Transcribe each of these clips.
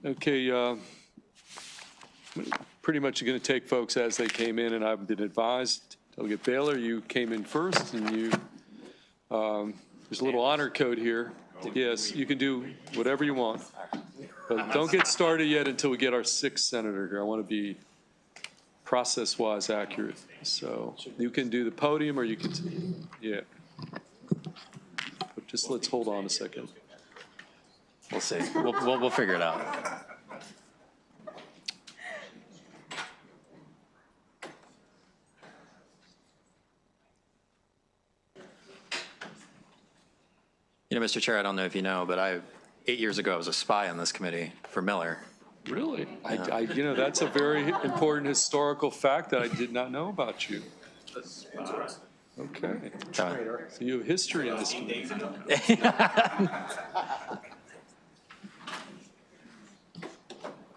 Okay, pretty much going to take folks as they came in, and I've been advised. Delegate Baylor, you came in first, and you there's a little honor code here. Yes, you can do whatever you want, but don't get started yet until we get our sixth senator here. I want to be process-wise accurate. So you can do the podium, or you can, yeah. But just let's hold on a second. We'll see. We'll figure it out. You know, Mr. Chair, I don't know if you know, but 8 years ago I was a spy on this committee for Miller. Really? Yeah. You know, that's a very important historical fact that I did not know about you. Okay. So you have history in this committee.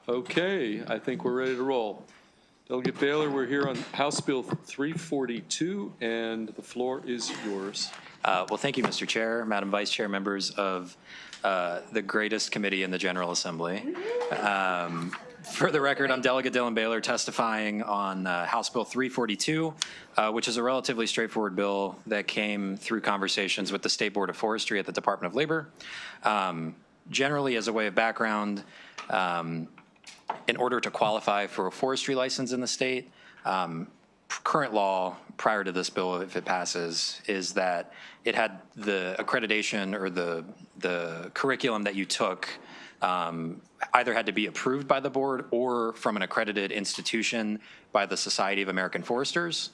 Okay, I think we're ready to roll. Delegate Baylor, we're here on House Bill 342, and the floor is yours. Well, thank you, Mr. Chair, Madam Vice Chair, members of the greatest committee in the General Assembly. For the record, I'm Delegate Dylan Baylor testifying on House Bill 342, which is a relatively straightforward bill that came through conversations with the State Board of Forestry at the Department of Labor. Generally, as a way of background, in order to qualify for a forestry license in the state, current law prior to this bill, if it passes, is that it had the accreditation or the curriculum that you took either had to be approved by the board or from an accredited institution by the Society of American Foresters.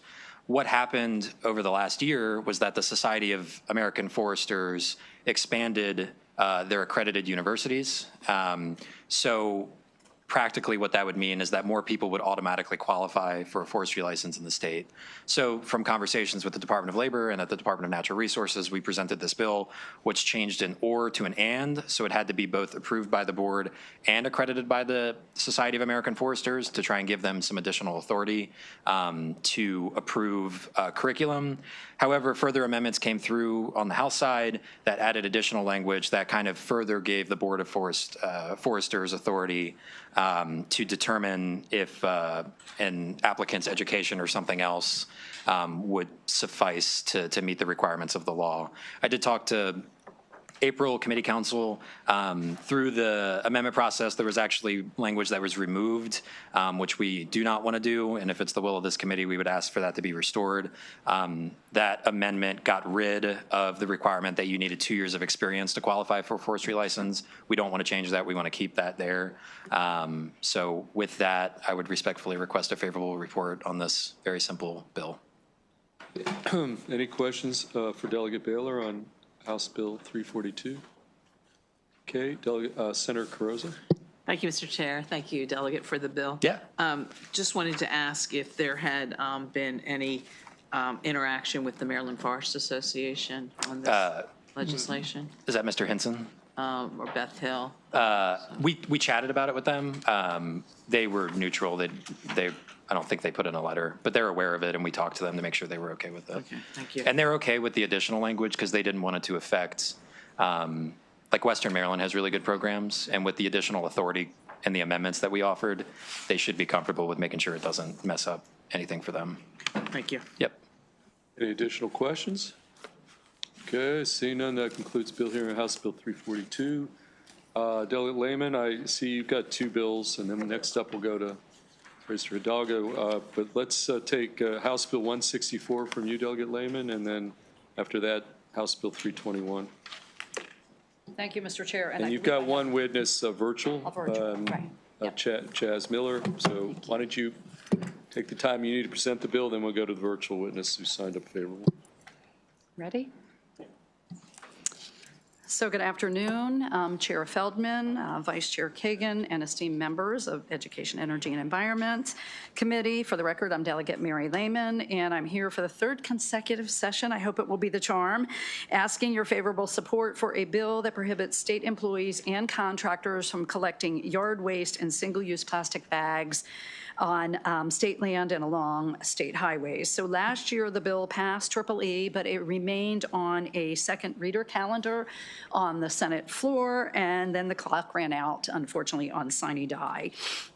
What happened over the last year was that the Society of American Foresters expanded their accredited universities. So practically what that would mean is that more people would automatically qualify for a forestry license in the state. So from conversations with the Department of Labor and at the Department of Natural Resources, we presented this bill, which changed an or to an and, so it had to be both approved by the board and accredited by the Society of American Foresters to try and give them some additional authority to approve curriculum. However, further amendments came through on the House side that added additional language that kind of further gave the Board of Foresters authority to determine if an applicant's education or something else would suffice to meet the requirements of the law. I did talk to April Committee Council. Through the amendment process, there was actually language that was removed, which we do not want to do, and if it's the will of this committee, we would ask for that to be restored. That amendment got rid of the requirement that you needed 2 years of experience to qualify for a forestry license. We don't want to change that. We want to keep that there. So with that, I would respectfully request a favorable report on this very simple bill. Any questions for Delegate Baylor on House Bill 342? Okay, Senator Carrozza. Thank you, Mr. Chair. Thank you, Delegate, for the bill. Yeah. Just wanted to ask if there had been any interaction with the Maryland Forest Association on this legislation. Is that Mr. Hinson? Or Beth Hill? We chatted about it with them. They were neutral. I don't think they put in a letter, but they're aware of it, and we talked to them to make sure they were okay with it. Okay, thank you. And they're okay with the additional language because they didn't want it to affect, like Western Maryland has really good programs, and with the additional authority and the amendments that we offered, they should be comfortable with making sure it doesn't mess up anything for them. Thank you. Yep. Any additional questions? Okay, seeing none, that concludes bill hearing House Bill 342. Delegate Lehman, I see you've got two bills, and then next up we'll go to Mr. Hidalgo, but let's take House Bill 164 from you, Delegate Lehman, and then after that, House Bill 321. Thank you, Mr. Chair. And you've got one witness virtual, right. Yep. Chaz Miller, so why don't you take the time you need to present the bill, then we'll go to the virtual witness who signed up favorable. Ready? So good afternoon, Chair Feldman, Vice Chair Kagan, and esteemed members of Education, Energy, and Environment Committee. For the record, I'm Delegate Mary Lehman, and I'm here for the third consecutive session. I hope it will be the charm, asking your favorable support for a bill that prohibits state employees and contractors from collecting yard waste and single-use plastic bags on state land and along state highways. So last year, the bill passed EEE, but it remained on a second reader calendar on the Senate floor, and then the clock ran out, unfortunately, on sine die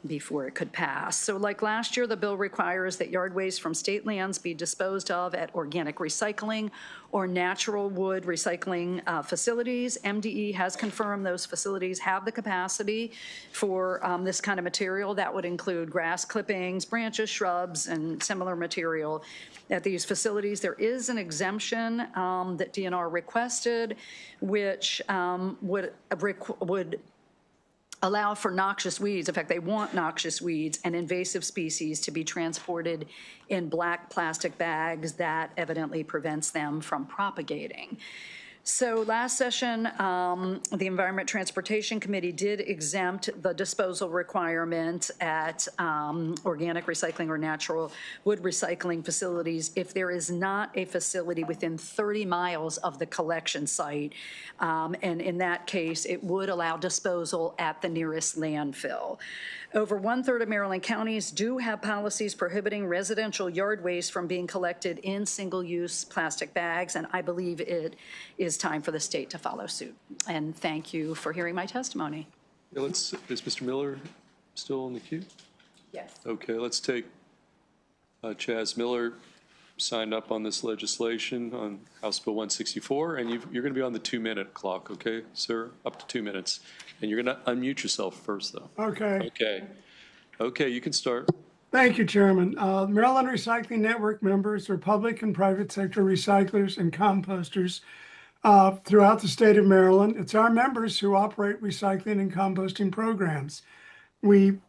before it could pass. So like last year, the bill requires that yard waste from state lands be disposed of at organic recycling or natural wood recycling facilities. MDE has confirmed those facilities have the capacity for this kind of material. That would include grass clippings, branches, shrubs, and similar material at these facilities. There is an exemption that DNR requested, which would allow for noxious weeds. In fact, they want noxious weeds and invasive species to be transported in black plastic bags. That evidently prevents them from propagating. So last session, the Environment Transportation Committee did exempt the disposal requirement at organic recycling or natural wood recycling facilities if there is not a facility within 30 miles of the collection site. And in that case, it would allow disposal at the nearest landfill. Over 1/3 of Maryland counties do have policies prohibiting residential yard waste from being collected in single-use plastic bags, and I believe it is time for the state to follow suit. And thank you for hearing my testimony. Yeah, is Mr. Miller still in the queue? Yes. Okay, let's take Chaz Miller signed up on this legislation on House Bill 164, and you're going to be on the 2-minute clock, okay, sir? Up to 2 minutes. And you're going to unmute yourself first, though. Okay. Okay, you can start. Thank you, Chairman. Maryland Recycling Network members are public and private sector recyclers and composters throughout the state of Maryland. It's our members who operate recycling and composting programs. We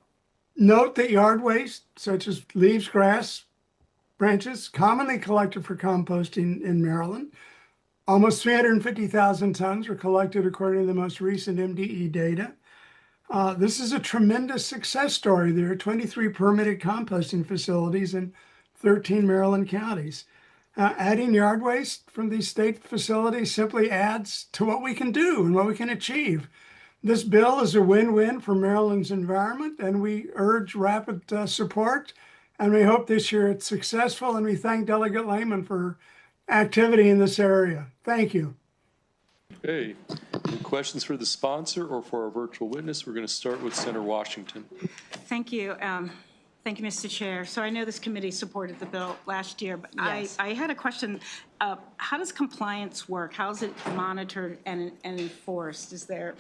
note that yard waste, such as leaves, grass, branches, commonly collected for composting in Maryland. Almost 350,000 tons were collected according to the most recent MDE data. This is a tremendous success story. There are 23 permitted composting facilities in 13 Maryland counties. Adding yard waste from these state facilities simply adds to what we can do and what we can achieve. This bill is a win-win for Maryland's environment, and we urge rapid support, and we hope this year it's successful, and we thank Delegate Lehman for activity in this area. Thank you. Okay, any questions for the sponsor or for our virtual witness? We're going to start with Senator Washington. Thank you. Thank you, Mr. Chair. So I know this committee supported the bill last year, but Yes. I had a question. How does compliance work? How is it monitored and enforced? Is there?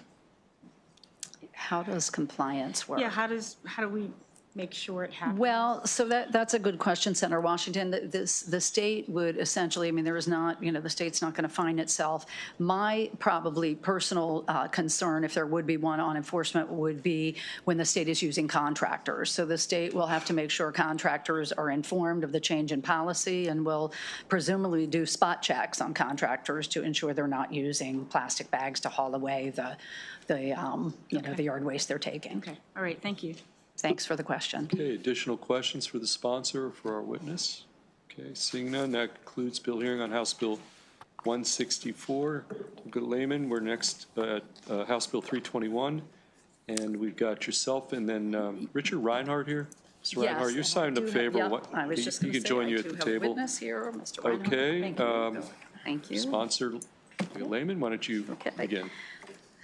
How does compliance work? Yeah. How do we make sure it happens? Well, so that's a good question, Senator Washington. The state would essentially, I mean, there is not, the state's not going to fine itself. My probably personal concern, if there would be one on enforcement, would be when the state is using contractors. So the state will have to make sure contractors are informed of the change in policy and will presumably do spot checks on contractors to ensure they're not using plastic bags to haul away the yard waste they're taking. Okay. All right. Thank you. Thanks for the question. Okay, additional questions for the sponsor or for our witness? Okay, seeing none, that concludes bill hearing on House Bill 164. Good Layman, we're next at House Bill 321, and we've got yourself and then Richard Reinhardt here. Mr. Reinhardt, you're signed up favor. I was just He going to can say, join you I at do the have a table. witness here, Mr. Reinhardt. Okay. Thank you. Thank you. Sponsor Layman, why don't you begin?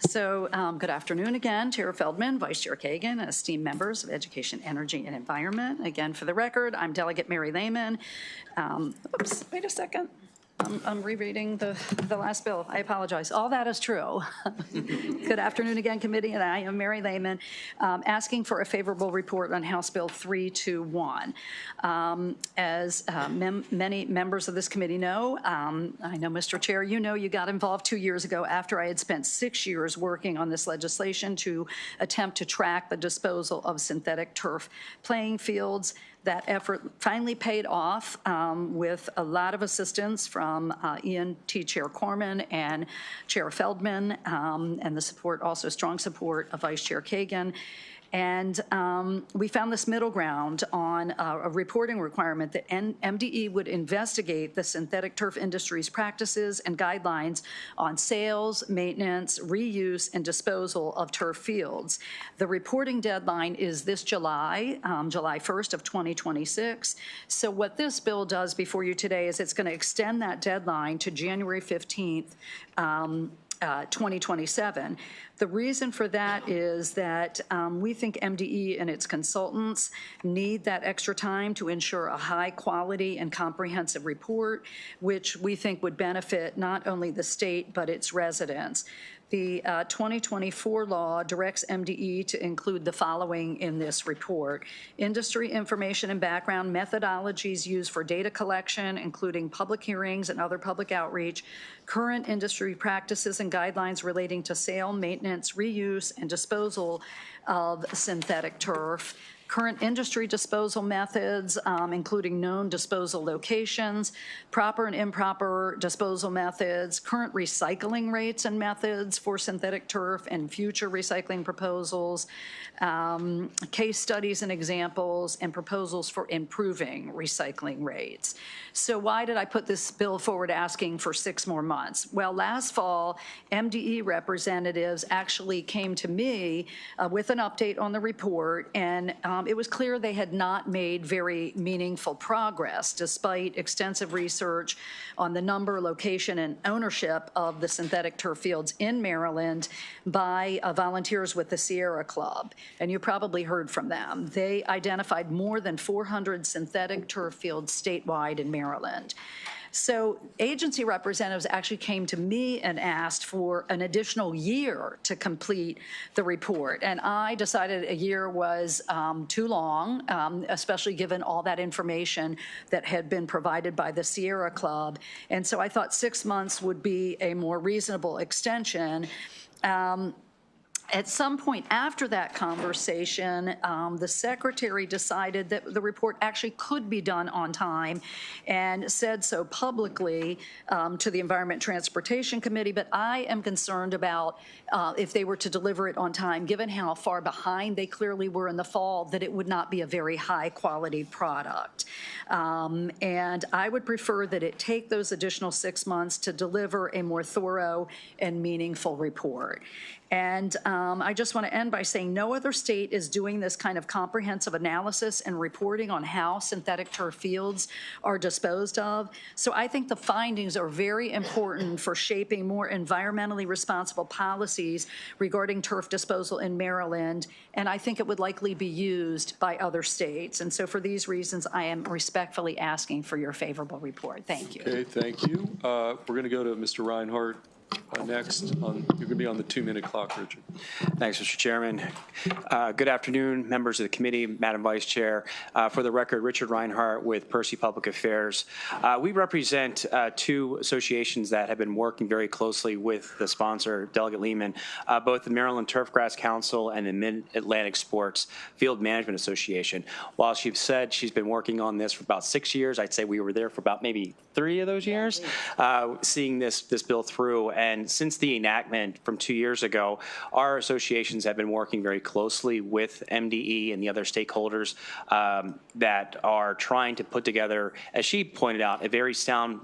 So good afternoon again, Chair Feldman, Vice Chair Kagan, esteemed members of Education, Energy, and Environment. Again, for the record, I'm Delegate Mary Lehman. Oops, wait a second. I'm rereading the last bill. I apologize. All that is true. Good afternoon again, committee, and I am Mary Lehman, asking for a favorable report on House Bill 321. As many members of this committee know, I know, Mr. Chair, you got involved 2 years ago after I had spent 6 years working on this legislation to attempt to track the disposal of synthetic turf playing fields. That effort finally paid off with a lot of assistance from E&T Chair Corman and Chair Feldman, and the support, also strong support of Vice Chair Kagan. And we found this middle ground on a reporting requirement that MDE would investigate the synthetic turf industry's practices and guidelines on sales, maintenance, reuse, and disposal of turf fields. The reporting deadline is this July, July 1st of 2026. So what this bill does before you today is it's going to extend that deadline to January 15th, 2027. The reason for that is that we think MDE and its consultants need that extra time to ensure a high quality and comprehensive report, which we think would benefit not only the state but its residents. The 2024 law directs MDE to include the following in this report: industry information and background, methodologies used for data collection, including public hearings and other public outreach, current industry practices and guidelines relating to sale, maintenance, reuse, and disposal of synthetic turf, current industry disposal methods, including known disposal locations, proper and improper disposal methods, current recycling rates and methods for synthetic turf and future recycling proposals, case studies and examples, and proposals for improving recycling rates. So why did I put this bill forward asking for 6 more months? Well, last fall, MDE representatives actually came to me with an update on the report, and it was clear they had not made very meaningful progress despite extensive research on the number, location, and ownership of the synthetic turf fields in Maryland by volunteers with the Sierra Club. And you probably heard from them. They identified more than 400 synthetic turf fields statewide in Maryland. So agency representatives actually came to me and asked for an additional year to complete the report. And I decided a year was too long, especially given all that information that had been provided by the Sierra Club. And so I thought 6 months would be a more reasonable extension. At some point after that conversation, the secretary decided that the report actually could be done on time and said so publicly to the Environment Transportation Committee, but I am concerned about if they were to deliver it on time, given how far behind they clearly were in the fall, that it would not be a very high quality product. And I would prefer that it take those additional 6 months to deliver a more thorough and meaningful report. And I just want to end by saying no other state is doing this kind of comprehensive analysis and reporting on how synthetic turf fields are disposed of. So I think the findings are very important for shaping more environmentally responsible policies regarding turf disposal in Maryland, and I think it would likely be used by other states. And so for these reasons, I am respectfully asking for your favorable report. Thank you. Okay, thank you. We're going to go to Mr. Reinhardt. Next, you're going to be on the 2-minute clock, Richard. Thanks, Mr. Chairman. Good afternoon, members of the committee, Madam Vice Chair. For the record, Richard Reinhardt with Percy Public Affairs. We represent 2 associations that have been working very closely with the sponsor, Delegate Lehman, both the Maryland Turfgrass Council and the Mid-Atlantic Sports Field Management Association. While she's said she's been working on this for about 6 years, I'd say we were there for about maybe 3 of those years, seeing this bill through. And since the enactment from 2 years ago, our associations have been working very closely with MDE and the other stakeholders that are trying to put together, as she pointed out, a very sound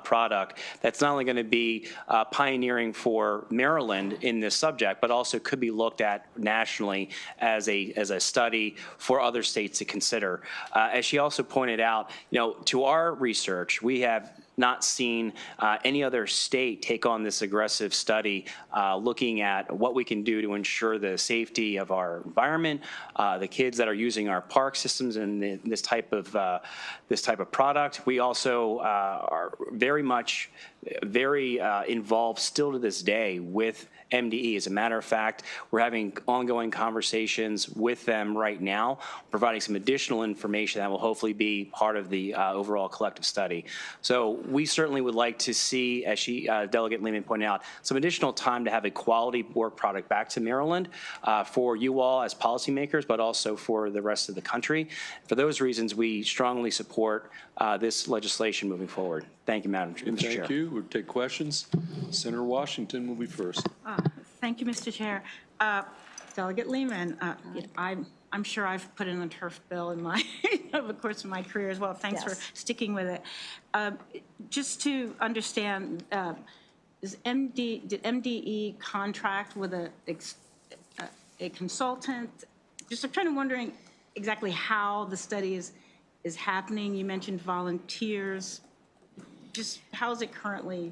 product that's not only going to be pioneering for Maryland in this subject, but also could be looked at nationally as a study for other states to consider. As she also pointed out, to our research, we have not seen any other state take on this aggressive study looking at what we can do to ensure the safety of our environment, the kids that are using our park systems and this type of product. We also are very involved still to this day with MDE. As a matter of fact, we're having ongoing conversations with them right now, providing some additional information that will hopefully be part of the overall collective study. So we certainly would like to see, as Delegate Lehman pointed out, some additional time to have a quality work product back to Maryland for you all as policymakers, but also for the rest of the country. For those reasons, we strongly support this legislation moving forward. Thank you, Mr. Chair. Thank you. We'll take questions. Senator Washington will be first. Thank you, Mr. Chair. Delegate Lehman. I'm sure I've put in a turf bill in my, over the course of my career as well. Thanks for sticking with it. Just to understand, did MDE contract with a consultant? Just I'm kind of wondering exactly how the study is happening. You mentioned volunteers. Just how is it currently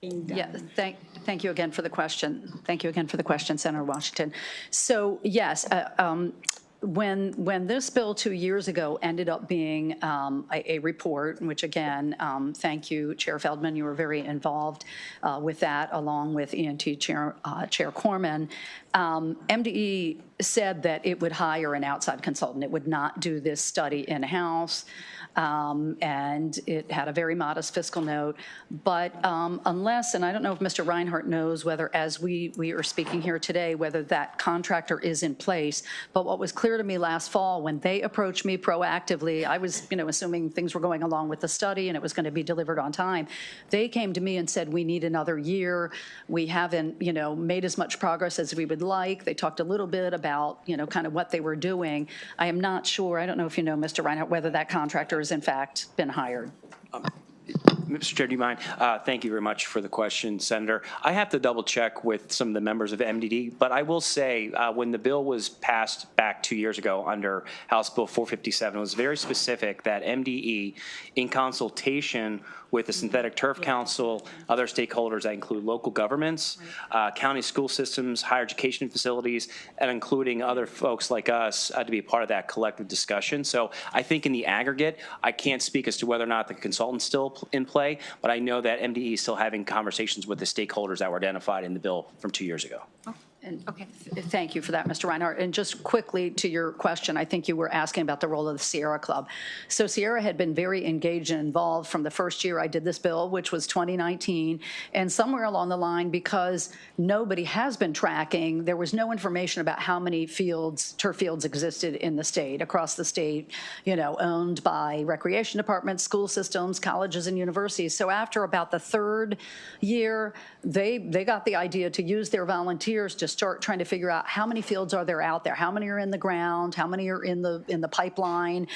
being done? Yeah, thank you again for the question. Thank you again for the question, Senator Washington. So yes, when this bill 2 years ago ended up being a report, which again, thank you, Chair Feldman, you were very involved with that, along with ENT Chair Corman. MDE said that it would hire an outside consultant. It would not do this study in-house, and it had a very modest fiscal note. But unless, and I don't know if Mr. Reinhardt knows whether, as we are speaking here today, whether that contractor is in place, but what was clear to me last fall when they approached me proactively, I was assuming things were going along with the study and it was going to be delivered on time. They came to me and said, we need another year. We haven't made as much progress as we would like. They talked a little bit about kind of what they were doing. I am not sure, I don't know if you know, Mr. Reinhardt, whether that contractor has in fact been hired. Mr. Chair, do you mind? Thank you very much for the question, Senator. I have to double check with some of the members of MDD, but I will say when the bill was passed back 2 years ago under House Bill 457, it was very specific that MDE, in consultation with the Synthetic Turf Council, other stakeholders that include local governments, county school systems, higher education facilities, and including other folks like us to be a part of that collective discussion. So I think in the aggregate, I can't speak as to whether or not the consultant's still in play, but I know that MDE is still having conversations with the stakeholders that were identified in the bill from 2 years ago. Okay, thank you for that, Mr. Reinhardt. And just quickly to your question, I think you were asking about the role of the Sierra Club. So Sierra had been very engaged and involved from the first year I did this bill, which was 2019, and somewhere along the line, because nobody has been tracking, there was no information about how many turf fields existed in the state, across the state, owned by recreation departments, school systems, colleges, and universities. So after about the third year, they got the idea to use their volunteers to start trying to figure out how many fields are there out there, how many are in the ground, how many are in the pipeline,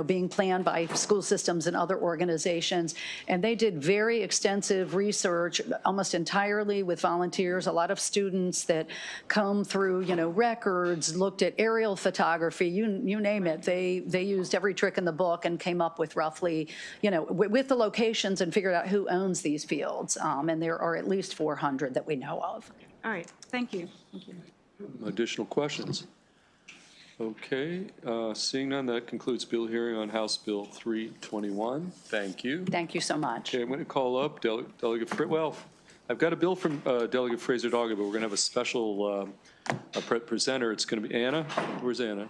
being planned by school systems and other organizations. And they did very extensive research, almost entirely with volunteers, a lot of students that come through, records, looked at aerial photography, you name it. They used every trick in the book and came up with roughly, with the locations and figured out who owns these fields. And there are at least 400 that we know of. All right, thank you. Thank you. Additional questions? Okay, seeing none, that concludes bill hearing on House Bill 321. Thank you. Thank you so much. Okay, I'm going to call up Delegate well, I've got a bill from Delegate Fraser-Dogger, but we're going to have a special presenter. It's going to be Anna. Where's Anna?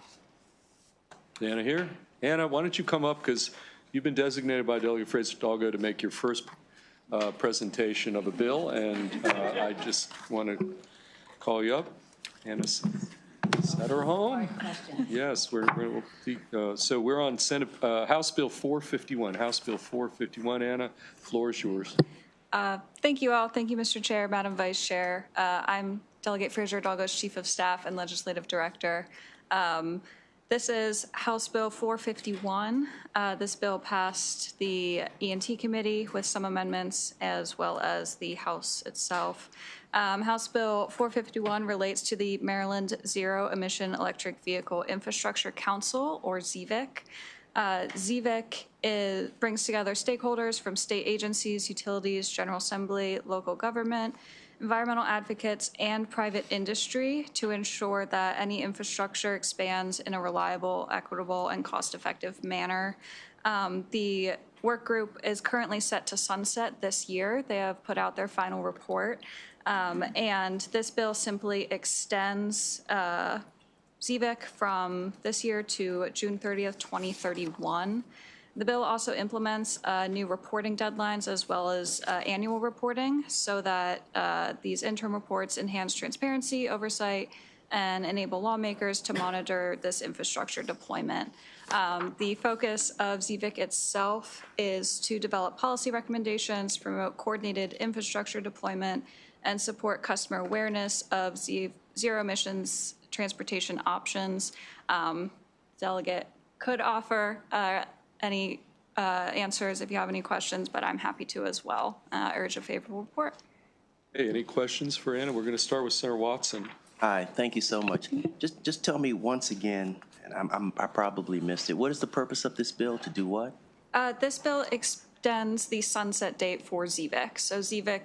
Is Anna here? Anna, why don't you come up, because you've been designated by Delegate Fraser-Dogger to make your first presentation of a bill, and I just want to call you up. Anna, set her home. Yes, so we're on House Bill 451. House Bill 451. Anna, floor is yours. Thank you all. Thank you, Mr. Chair, Madam Vice Chair. I'm Delegate Fraser-Dogger's Chief of Staff and Legislative Director. This is House Bill 451. This bill passed the ENT Committee with some amendments, as well as the House itself. House Bill 451 relates to the Maryland Zero Emission Electric Vehicle Infrastructure Council, or ZVIC. ZVIC brings together stakeholders from state agencies, utilities, General Assembly, local government, environmental advocates, and private industry to ensure that any infrastructure expands in a reliable, equitable, and cost-effective manner. The work group is currently set to sunset this year. They have put out their final report. And this bill simply extends ZVIC from this year to June 30th, 2031. The bill also implements new reporting deadlines as well as annual reporting so that these interim reports enhance transparency, oversight, and enable lawmakers to monitor this infrastructure deployment. The focus of ZVIC itself is to develop policy recommendations, promote coordinated infrastructure deployment, and support customer awareness of zero emissions transportation options. Delegate could offer any answers if you have any questions, but I'm happy to as well. Urge a favorable report. Hey, any questions for Anna? We're going to start with Senator Watson. Hi, thank you so much. Just tell me once again, and I probably missed it, what is the purpose of this bill? To do what? This bill extends the sunset date for ZVIC. So ZVIC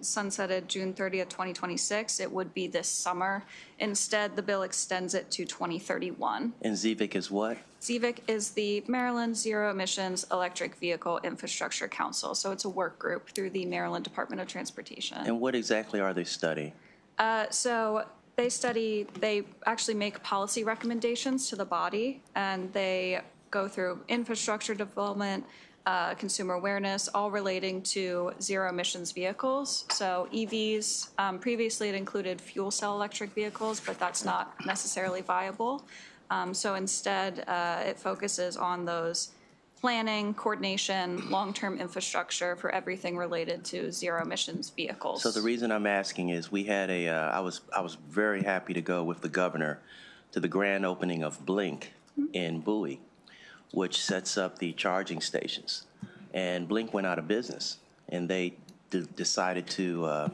sunsetted June 30th, 2026. It would be this summer. Instead, the bill extends it to 2031. And ZVIC is what? ZVIC is the Maryland Zero Emissions Electric Vehicle Infrastructure Council. So it's a work group through the Maryland Department of Transportation. And what exactly are they studying? So they actually make policy recommendations to the body, and they go through infrastructure development, consumer awareness, all relating to zero emissions vehicles. So EVs, previously it included fuel cell electric vehicles, but that's not necessarily viable. So instead, it focuses on those planning, coordination, long-term infrastructure for everything related to zero emissions vehicles. So the reason I'm asking is we had I was very happy to go with the governor to the grand opening of Blink in Bowie, which sets up the charging stations. And Blink went out of business, and they decided to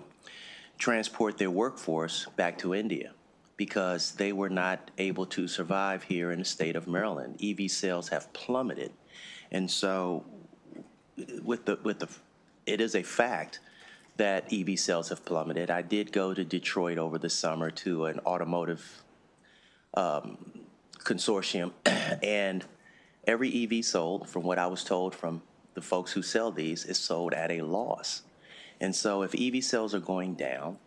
transport their workforce back to India because they were not able to survive here in the state of Maryland. EV sales have plummeted. And so it is a fact that EV sales have plummeted. I did go to Detroit over the summer to an automotive consortium, and every EV sold, from what I was told from the folks who sell these, is sold at a loss. And so if EV sales are going down,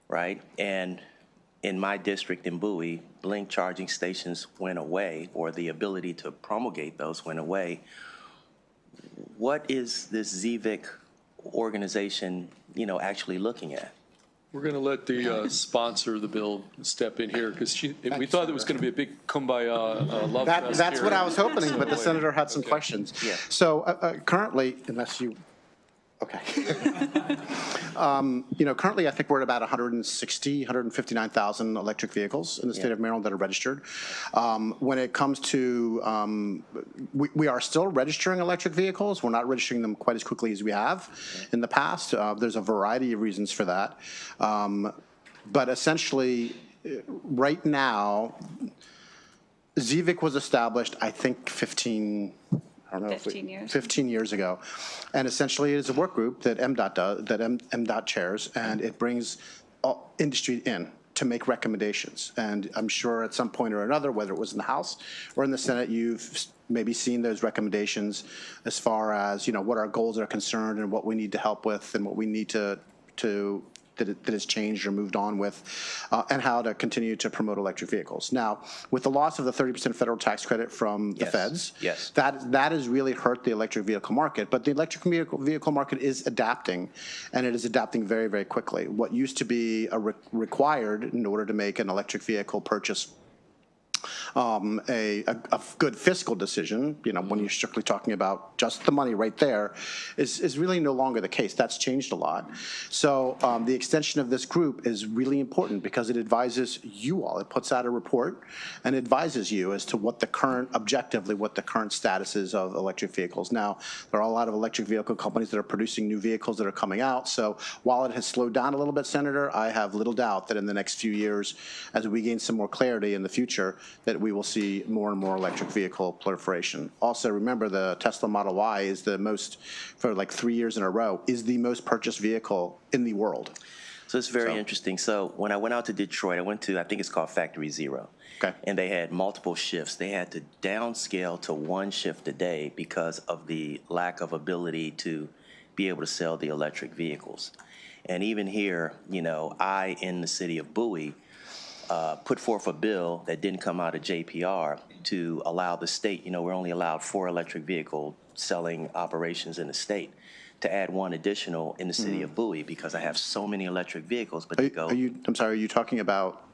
right, and in my district in Bowie, Blink charging stations went away, or the ability to promulgate those went away, what is this ZVIC organization, actually looking at? We're going to let the sponsor of the bill step in here because we thought it was going to be a big kumbaya love fest. That's here. what I was hoping, but the senator had some questions. Yeah. So currently, unless you, okay. Currently I think we're at about 159,000 electric vehicles in the state of Maryland that are registered. When it comes to, we are still registering electric vehicles. We're not registering them quite as quickly as we have in the past. There's a variety of reasons for that. But essentially, right now, ZVIC was established, I think, 15 years ago. And essentially it is a work group that MDOT chairs, and it brings industry in to make recommendations. And I'm sure at some point or another, whether it was in the House or in the Senate, you've maybe seen those recommendations as far as, what our goals are concerned and what we need to help with and what we need to that has changed or moved on with, and how to continue to promote electric vehicles. Now, with the loss of the 30% federal tax credit from the feds, that has really hurt the electric vehicle market. But the electric vehicle market is adapting, and it is adapting very, very quickly. What used to be required in order to make an electric vehicle purchase a good fiscal decision, when you're strictly talking about just the money right there, is really no longer the case. That's changed a lot. So the extension of this group is really important because it advises you all. It puts out a report and advises you as to what the current status is of electric vehicles. Now, there are a lot of electric vehicle companies that are producing new vehicles that are coming out. So while it has slowed down a little bit, Senator, I have little doubt that in the next few years, as we gain some more clarity in the future, that we will see more and more electric vehicle proliferation. Also, remember the Tesla Model Y is the most, for like 3 years in a row, is the most purchased vehicle in the world. So it's very interesting. So when I went out to Detroit, I went to, I think it's called Factory Zero. Okay. And they had multiple shifts. They had to downscale to one shift a day because of the lack of ability to be able to sell the electric vehicles. And even here, I, in the city of Bowie, put forth a bill that didn't come out of JPR to allow the state, we're only allowed 4 electric vehicle selling operations in the state, to add 1 additional in the city of Bowie because I have so many electric vehicles. But I'm sorry, are you talking about?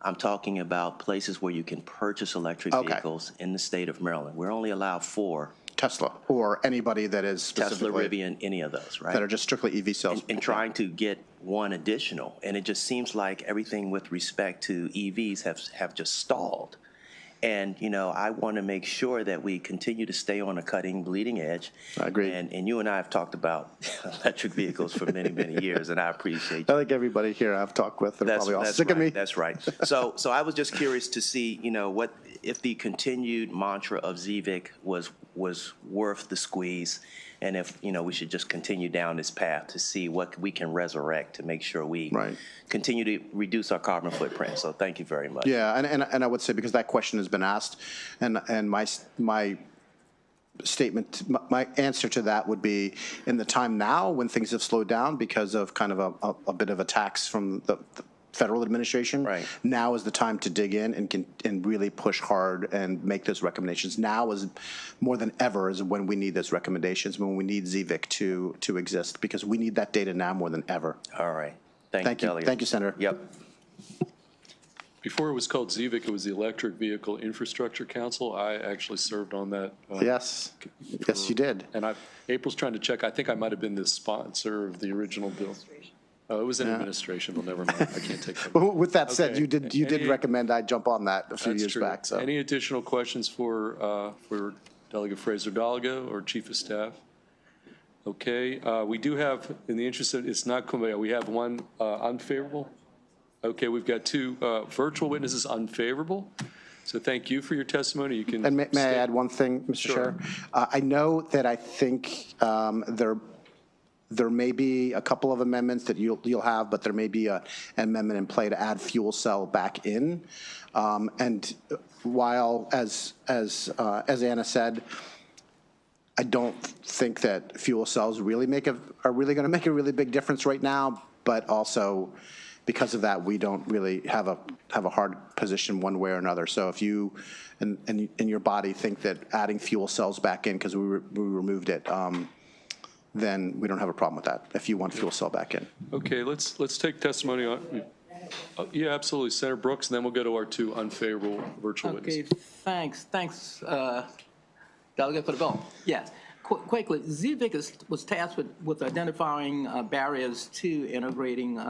I'm talking about places where you can purchase electric vehicles in the state of Maryland. We're only allowed 4 Tesla or anybody that is Tesla, specifically Rivian, any of those, right? that are just strictly EV sales. And trying to get one additional. And it just seems like everything with respect to EVs have just stalled. And, you know, I want to make sure that we continue to stay on a bleeding edge. I agree. And you and I have talked about electric vehicles for many, many years, and I appreciate you. I think everybody here I've talked with, they're probably all sick right, of me. That's right. So I was just curious to see, you know, what if the continued mantra of ZVIC was worth the squeeze, and if, you know, we should just continue down this path to see what we can resurrect to make sure we continue to reduce our carbon footprint. So thank you very much. Yeah, and I would say, because that question has been asked, and my statement, my answer to that would be, in the time now when things have slowed down because of kind of a bit of a tax from the federal administration, now is the time to dig in and really push hard and make those recommendations. Now is more than ever is when we need those recommendations, when we need ZVIC to exist, because we need that data now more than ever. All right. Thank you, Delegate. Thank you, Senator. Yep. Before it was called ZVIC, it was the Electric Vehicle Infrastructure Council. I actually served on that. Yes, you did. And April's trying to check. I think I might have been the sponsor of the original bill. Oh, it was in administration, but never mind. I can't take that. Well, with that said, Okay. you did recommend I jump on that a few That's years true. back. So Any additional questions for Delegate Fraser-Dalago or Chief of Staff? Okay, we do have, in the interest of, it's not, we have one unfavorable. Okay, we've got two virtual witnesses unfavorable. So thank you for your testimony. You can. And may I add one thing, Mr. Sure. Chair? I know that I think there may be a couple of amendments that you'll have, but there may be an amendment in play to add fuel cell back in. And while, as Anna said, I don't think that fuel cells really are really going to make a really big difference right now, but also because of that, we don't really have a hard position one way or another. So if you and your body think that adding fuel cells back in, because we removed it, then we don't have a problem with that, if you want fuel cell back in. Okay, let's take testimony on, yeah, absolutely, Senator Brooks, and then we'll go to our two unfavorable virtual witnesses. Okay, thanks, Delegate, for the bill. Yes, quickly, ZVIC was tasked with identifying barriers to integrating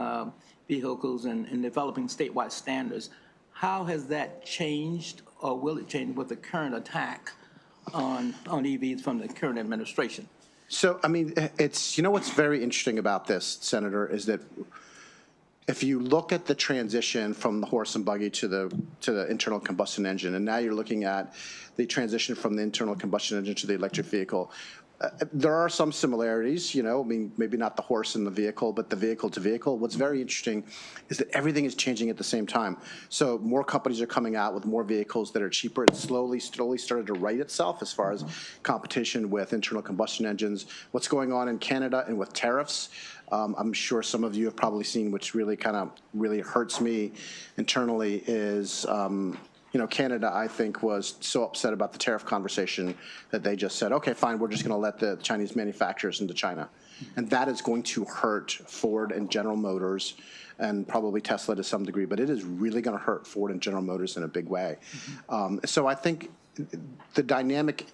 vehicles and developing statewide standards. How has that changed, or will it change with the current attack on EVs from the current administration? So, I mean, it's, you know, what's very interesting about this, Senator, is that if you look at the transition from the horse and buggy to the internal combustion engine, and now you're looking at the transition from the internal combustion engine to the electric vehicle, there are some similarities, you know, I mean, maybe not the horse and the vehicle, but the vehicle to vehicle. What's very interesting is that everything is changing at the same time. So more companies are coming out with more vehicles that are cheaper. It's slowly started to right itself as far as competition with internal combustion engines. What's going on in Canada and with tariffs, I'm sure some of you have probably seen, which really really hurts me internally, is you know, Canada, I think, was so upset about the tariff conversation that they just said, okay, fine, we're just going to let the Chinese manufacturers into China. And that is going to hurt Ford and General Motors and probably Tesla to some degree, but it is really going to hurt Ford and General Motors in a big way. So I think the dynamic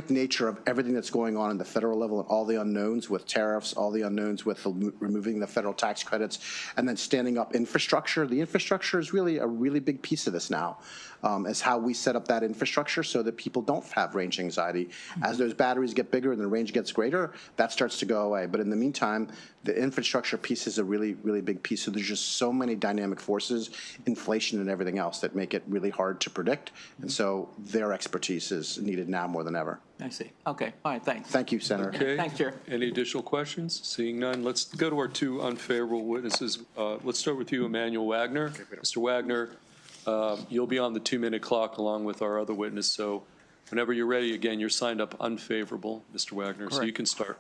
nature of everything that's going on in the federal level and all the unknowns with tariffs, all the unknowns with removing the federal tax credits, and then standing up infrastructure. The infrastructure is really a really big piece of this now, is how we set up that infrastructure so that people don't have range anxiety. As those batteries get bigger and the range gets greater, that starts to go away. But in the meantime, the infrastructure piece is a really, really big piece. So there's just so many dynamic forces, inflation and everything else, that make it really hard to predict. And so their expertise is needed now more than ever. I see. Okay, all right, thanks. Thank you, Senator. Okay. Thanks, Chair. Any additional questions? Seeing none, let's go to our two unfavorable witnesses. Let's start with you, Emmanuel Wagner. Mr. Wagner, you'll be on the 2-minute clock along with our other witness. So whenever you're ready, again, you're signed up unfavorable, Mr. Wagner, so you can start.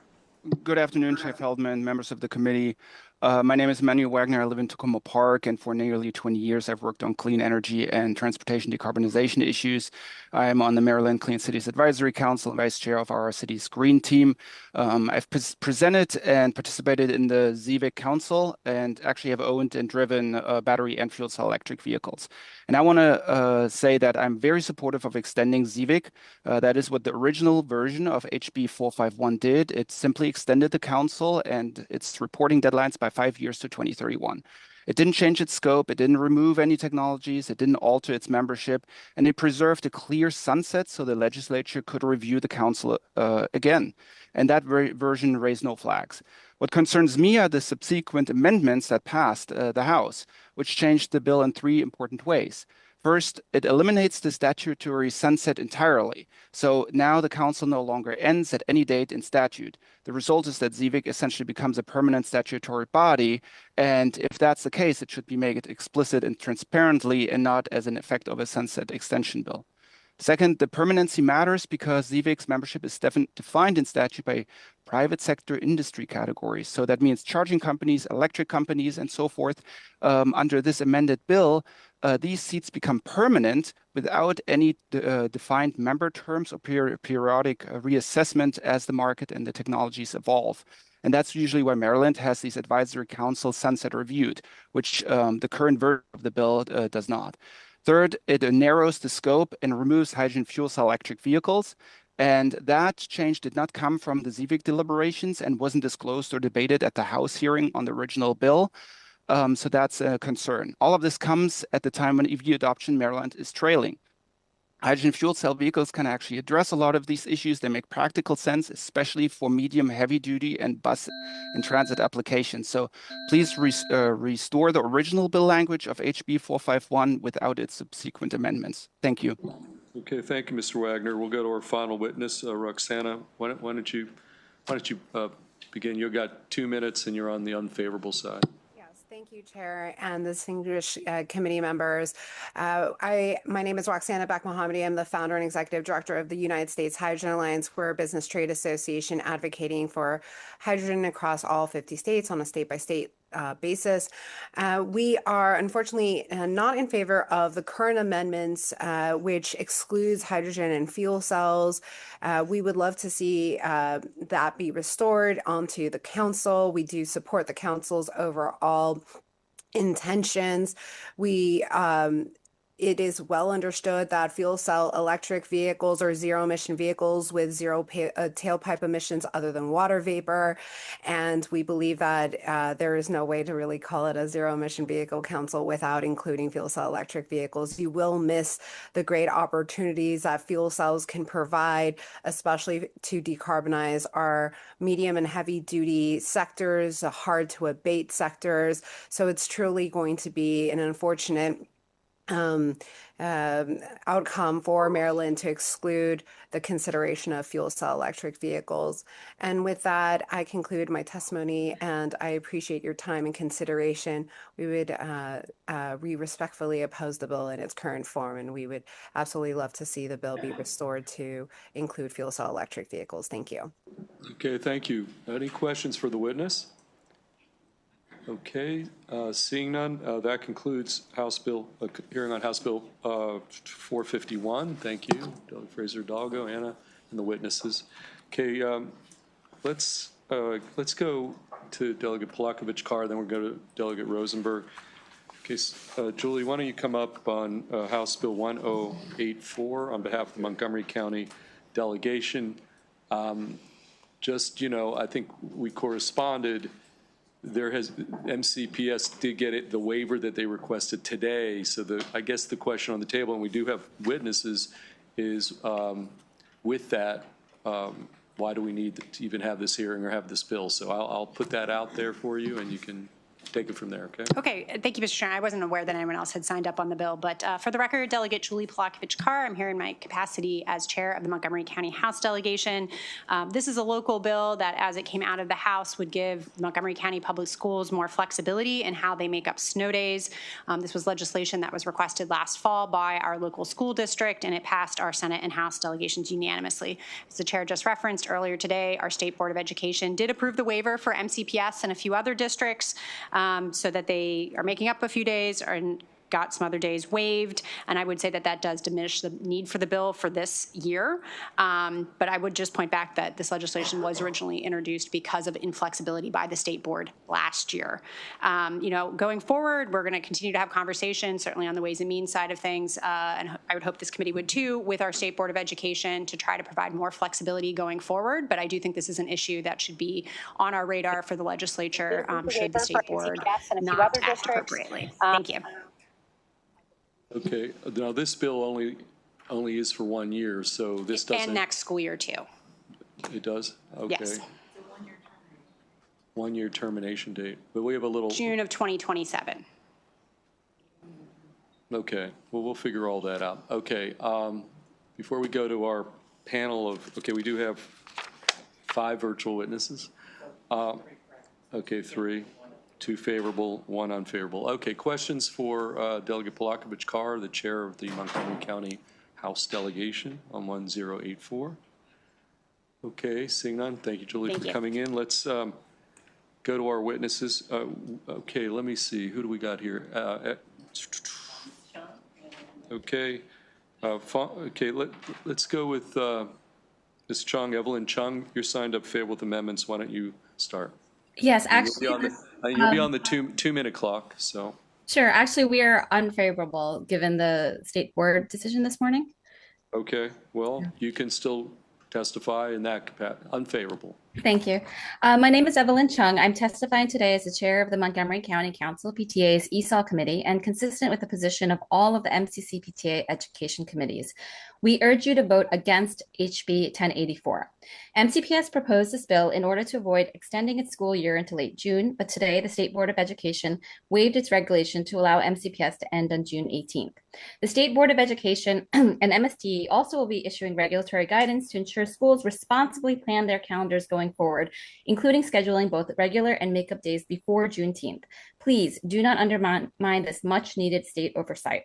Good afternoon, Chair Feldman, members of the committee. My name is Manuel Wagner. I live in Tacoma Park, and for nearly 20 years, I've worked on clean energy and transportation decarbonization issues. I am on the Maryland Clean Cities Advisory Council and vice chair of our city's green team. I've presented and participated in the ZVIC Council and actually have owned and driven battery and fuel cell electric vehicles. And I want to say that I'm very supportive of extending ZVIC. That is what the original version of HB 451 did. It simply extended the council and its reporting deadlines by 5 years to 2031. It didn't change its scope, it didn't remove any technologies, it didn't alter its membership, and it preserved a clear sunset so the legislature could review the council again. And that version raised no flags. What concerns me are the subsequent amendments that passed the House, which changed the bill in 3 important ways. First, it eliminates the statutory sunset entirely. So now the council no longer ends at any date in statute. The result is that ZVIC essentially becomes a permanent statutory body. And if that's the case, it should be made explicit and transparently and not as an effect of a sunset extension bill. Second, the permanency matters because ZVIC's membership is defined in statute by private sector industry categories. So that means charging companies, electric companies, and so forth. Under this amended bill, these seats become permanent without any defined member terms or periodic reassessment as the market and the technologies evolve. And that's usually why Maryland has these advisory council sunset reviewed, which the current version of the bill does not. Third, it narrows the scope and removes hydrogen fuel cell electric vehicles. And that change did not come from the ZVIC deliberations and wasn't disclosed or debated at the House hearing on the original bill. So that's a concern. All of this comes at the time when EV adoption in Maryland is trailing. Hydrogen fuel cell vehicles can actually address a lot of these issues. They make practical sense, especially for medium, heavy duty and bus and transit applications. So please restore the original bill language of HB 451 without its subsequent amendments. Thank you. Okay, thank you, Mr. Wagner. We'll go to our final witness, Roxana. Why don't you begin? You've got 2 minutes and you're on the unfavorable side. Thank you, Chair, and the distinguished committee members. My name is Roxana Bek-Mohammadi. I'm the founder and executive director of the United States Hydrogen Alliance. We're a business trade association advocating for hydrogen across all 50 states on a state-by-state basis. We are unfortunately not in favor of the current amendments, which excludes hydrogen and fuel cells. We would love to see that be restored onto the council. We do support the council's overall intentions. It is well understood that fuel cell electric vehicles are zero emission vehicles with zero tailpipe emissions other than water vapor. And we believe that there is no way to really call it a zero emission vehicle council without including fuel cell electric vehicles. You will miss the great opportunities that fuel cells can provide, especially to decarbonize our medium and heavy duty sectors, hard to abate sectors. So it's truly going to be an unfortunate outcome for Maryland to exclude the consideration of fuel cell electric vehicles. And with that, I conclude my testimony, and I appreciate your time and consideration. We would respectfully oppose the bill in its current form, and we would absolutely love to see the bill be restored to include fuel cell electric vehicles. Thank you. Okay, thank you. Any questions for the witness? Okay, seeing none, that concludes hearing on House Bill 451. Thank you, Delegate Fraser-Hidalgo, Anna, and the witnesses. Okay, let's go to Delegate Polakovich-Carr, then we'll go to Delegate Rosenberg. Okay, Julie, why don't you come up on House Bill 1084 on behalf of the Montgomery County delegation. I think we corresponded. MCPS did get the waiver that they requested today. So I guess the question on the table, and we do have witnesses, is with that, why do we need to even have this hearing or have this bill? So I'll put that out there for you, and you can take it from there, okay? Okay, thank you, Mr. Chairman. I wasn't aware that anyone else had signed up on the bill, but for the record, Delegate Julie Polakovich-Carr, I'm here in my capacity as chair of the Montgomery County House Delegation. This is a local bill that, as it came out of the House, would give Montgomery County Public Schools more flexibility in how they make up snow days. This was legislation that was requested last fall by our local school district, and it passed our Senate and House delegations unanimously. As the chair just referenced earlier today, our State Board of Education did approve the waiver for MCPS and a few other districts, so that they are making up a few days and got some other days waived. And I would say that that does diminish the need for the bill for this year. But I would just point back that this legislation was originally introduced because of inflexibility by the state board last year. Going forward, we're going to continue to have conversations, certainly on the Ways and Means side of things, and I would hope this committee would too, with our State Board of Education to try to provide more flexibility going forward. But I do think this is an issue that should be on our radar for the legislature should the state board not act appropriately. Thank you. Okay, now this bill only is for 1 year, so this doesn't. And next school year too. It does? Okay. Yes. 1 year termination date, but we have a little. June of 2027. Okay, well, we'll figure all that out. Okay, before we go to our panel okay, we do have 5 virtual witnesses. Okay, 3. 2 favorable, 1 unfavorable. Okay, questions for Delegate Polakovich-Carr, the chair of the Montgomery County House Delegation on 1084. Okay, seeing none. Thank you, Julie, for coming in. Let's go to our witnesses. Okay, let me see. Who do we got here? Okay, let's go with Ms. Chung, Evelyn Chung. You're signed up favorable with amendments. Why don't you start? Yes, actually. You'll be on the two-minute clock, so. Sure. Actually, we are unfavorable given the state board decision this morning. Okay, well, you can still testify in that capacity. Unfavorable. Thank you. My name is Evelyn Chung. I'm testifying today as the chair of the Montgomery County Council PTA's ESOL committee and consistent with the position of all of the MCC PTA education committees. We urge you to vote against HB 1084. MCPS proposed this bill in order to avoid extending its school year into late June, but today the State Board of Education waived its regulation to allow MCPS to end on June 18th. The State Board of Education and MST also will be issuing regulatory guidance to ensure schools responsibly plan their calendars going forward, including scheduling both regular and makeup days before Juneteenth. Please do not undermine this much needed state oversight.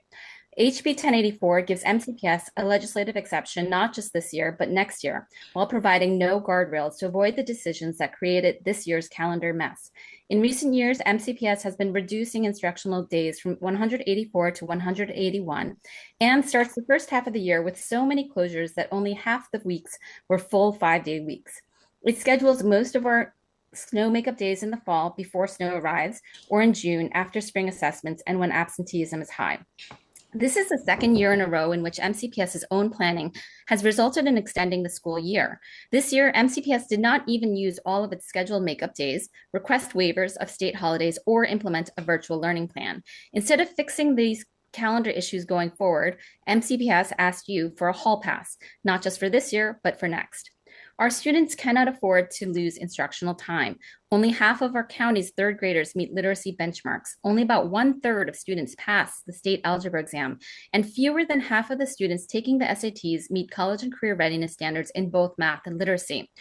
HB 1084 gives MCPS a legislative exception not just this year, but next year, while providing no guardrails to avoid the decisions that created this year's calendar mess. In recent years, MCPS has been reducing instructional days from 184 to 181 and starts the first half of the year with so many closures that only half the weeks were full 5-day weeks. It schedules most of our snow makeup days in the fall before snow arrives or in June after spring assessments and when absenteeism is high. This is the second year in a row in which MCPS's own planning has resulted in extending the school year. This year, MCPS did not even use all of its scheduled makeup days, request waivers of state holidays, or implement a virtual learning plan. Instead of fixing these calendar issues going forward, MCPS asked you for a hall pass, not just for this year, but for next. Our students cannot afford to lose instructional time. Only half of our county's third graders meet literacy benchmarks. Only about 1/3 of students pass the state algebra exam, and fewer than half of the students taking the SATs meet college and career readiness standards in both math and literacy.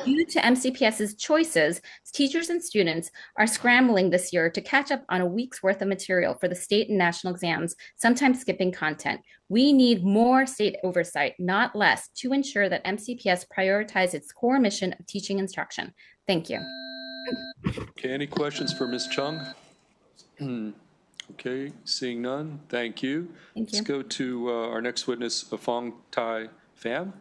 Due to MCPS's choices, teachers and students are scrambling this year to catch up on a week's worth of material for the state and national exams, sometimes skipping content. We need more state oversight, not less, to ensure that MCPS prioritizes its core mission of teaching instruction. Thank you. Okay, any questions for Ms. Chung? Okay, seeing none, thank you. Thank you. Let's go to our next witness, Fong Tai Pham.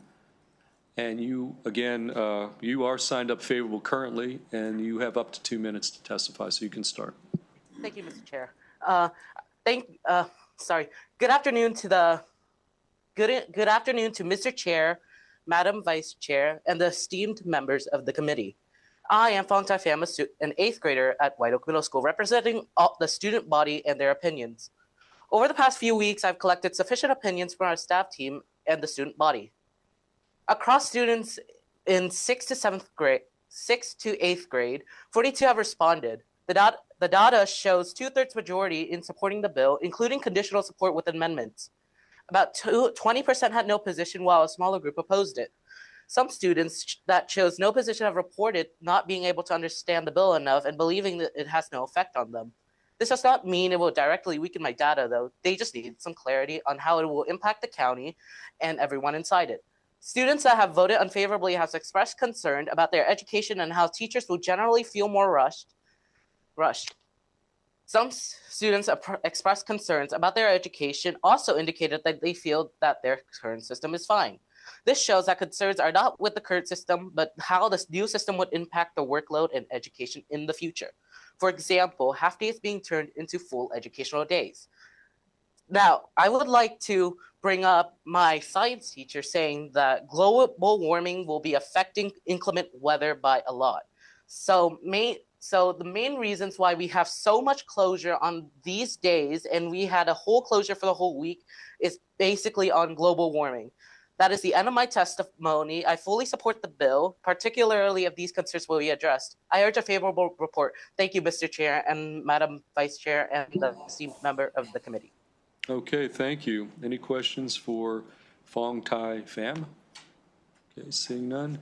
And you, again, you are signed up favorable currently, and you have up to 2 minutes to testify, so you can start. Thank you, Mr. Chair. Good afternoon to good afternoon to Mr. Chair, Madam Vice Chair, and the esteemed members of the committee. I am Fong Tai Pham, an 8th grader at White Oak Middle School, representing the student body and their opinions. Over the past few weeks, I've collected sufficient opinions from our staff team and the student body. Across students in 6th to 8th grade, 42 have responded. The data shows 2/3 majority in supporting the bill, including conditional support with amendments. About 20% had no position, while a smaller group opposed it. Some students that chose no position have reported not being able to understand the bill enough and believing that it has no effect on them. This does not mean it will directly weaken my data, though. They just need some clarity on how it will impact the county and everyone inside it. Students that have voted unfavorably have expressed concern about their education and how teachers will generally feel more rushed. Some students expressed concerns about their education, also indicated that they feel that their current system is fine. This shows that concerns are not with the current system, but how this new system would impact the workload and education in the future. For example, half days being turned into full educational days. Now, I would like to bring up my science teacher saying that global warming will be affecting inclement weather by a lot. So the main reasons why we have so much closure on these days, and we had a whole closure for the whole week, is basically on global warming. That is the end of my testimony. I fully support the bill, particularly if these concerns will be addressed. I urge a favorable report. Thank you, Mr. Chair and Madam Vice Chair and the esteemed member of the committee. Okay, thank you. Any questions for Phong Tai Pham? Okay, seeing none.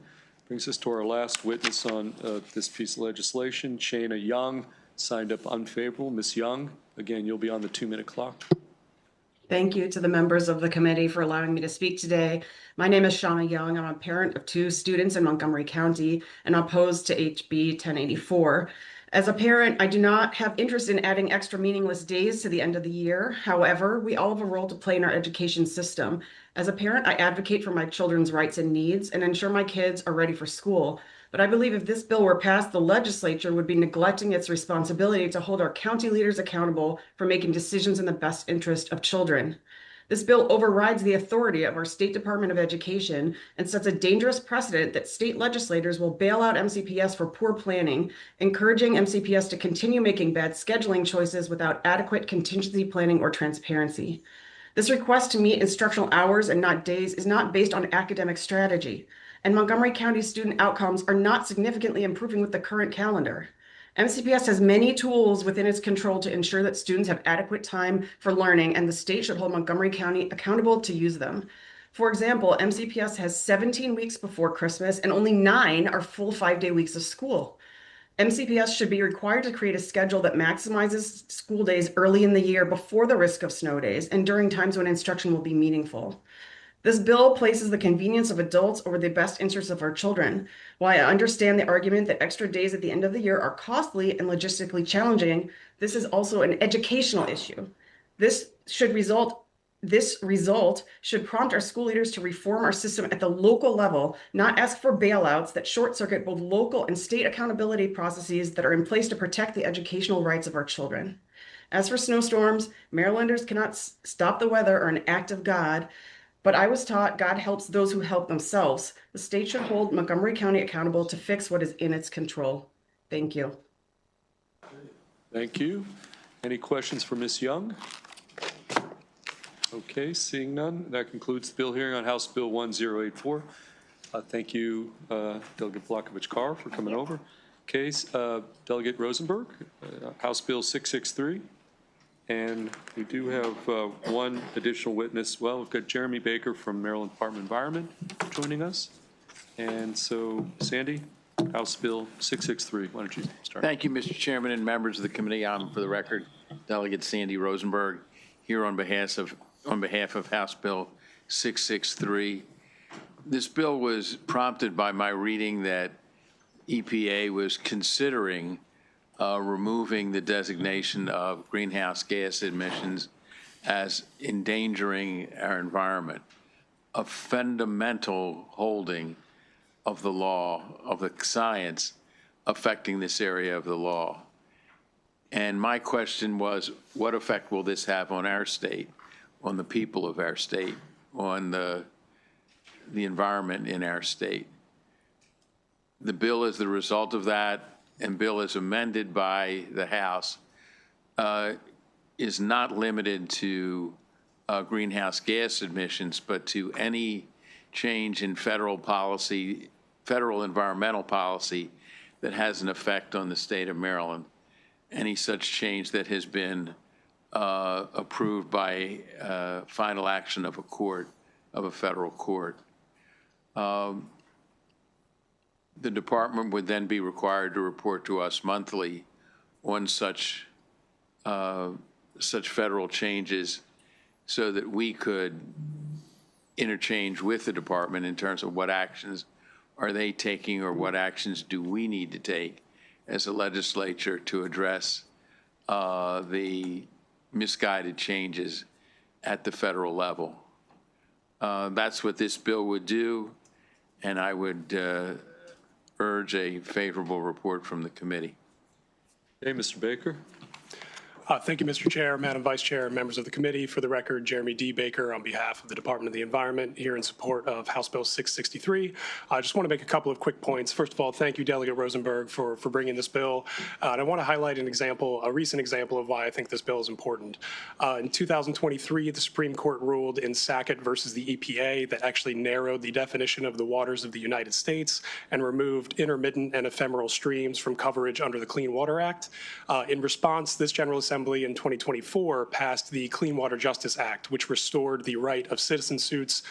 Brings us to our last witness on this piece of legislation, Shana Young, signed up unfavorable. Ms. Young, again, you'll be on the 2-minute clock. Thank you to the members of the committee for allowing me to speak today. My name is Shauna Young. I'm a parent of 2 students in Montgomery County and opposed to HB 1084. As a parent, I do not have interest in adding extra meaningless days to the end of the year. However, we all have a role to play in our education system. As a parent, I advocate for my children's rights and needs and ensure my kids are ready for school. But I believe if this bill were passed, the legislature would be neglecting its responsibility to hold our county leaders accountable for making decisions in the best interest of children. This bill overrides the authority of our State Department of Education and sets a dangerous precedent that state legislators will bail out MCPS for poor planning, encouraging MCPS to continue making bad scheduling choices without adequate contingency planning or transparency. This request to meet instructional hours and not days is not based on academic strategy, and Montgomery County student outcomes are not significantly improving with the current calendar. MCPS has many tools within its control to ensure that students have adequate time for learning, and the state should hold Montgomery County accountable to use them. For example, MCPS has 17 weeks before Christmas, and only 9 are full 5-day weeks of school. MCPS should be required to create a schedule that maximizes school days early in the year before the risk of snow days and during times when instruction will be meaningful. This bill places the convenience of adults over the best interests of our children. While I understand the argument that extra days at the end of the year are costly and logistically challenging, this is also an educational issue. This result should prompt our school leaders to reform our system at the local level, not ask for bailouts that short-circuit both local and state accountability processes that are in place to protect the educational rights of our children. As for snowstorms, Marylanders cannot stop the weather or an act of God, but I was taught God helps those who help themselves. The state should hold Montgomery County accountable to fix what is in its control. Thank you. Thank you. Any questions for Ms. Young? Okay, seeing none, that concludes the bill hearing on House Bill 1084. Thank you, Delegate Vlakovich-Carr, for coming over. Case, Delegate Rosenberg, House Bill 663. And we do have one additional witness. Well, we've got Jeremy Baker from Maryland Department of Environment joining us. And so, Sandy, House Bill 663. Why don't you start? Thank you, Mr. Chairman and members of the committee. I'm, for the record, Delegate Sandy Rosenberg, here on behalf of House Bill 663. This bill was prompted by my reading that EPA was considering removing the designation of greenhouse gas emissions as endangering our environment, a fundamental holding of the law, of the science affecting this area of the law. And my question was, what effect will this have on our state, on the people of our state, on the environment in our state? The bill is the result of that, and bill as amended by the House, is not limited to greenhouse gas emissions, but to any change in federal policy, federal environmental policy that has an effect on the state of Maryland. any such change that has been approved by final action of a court, of a federal court. The department would then be required to report to us monthly on such federal changes so that we could interchange with the department in terms of what actions are they taking or what actions do we need to take as a legislature to address the misguided changes at the federal level. That's what this bill would do, and I would urge a favorable report from the committee. Okay, Mr. Baker. Thank you, Mr. Chair, Madam Vice Chair, members of the committee. For the record, Jeremy D. Baker on behalf of the Department of the Environment here in support of House Bill 663. I just want to make a couple of quick points. First of all, thank you, Delegate Rosenberg, for bringing this bill. And I want to highlight an example, a recent example of why I think this bill is important. In 2023, the Supreme Court ruled in Sackett versus the EPA that actually narrowed the definition of the waters of the United States and removed intermittent and ephemeral streams from coverage under the Clean Water Act. In response, this General Assembly in 2024 passed the Clean Water Justice Act, which restored the right of citizen suits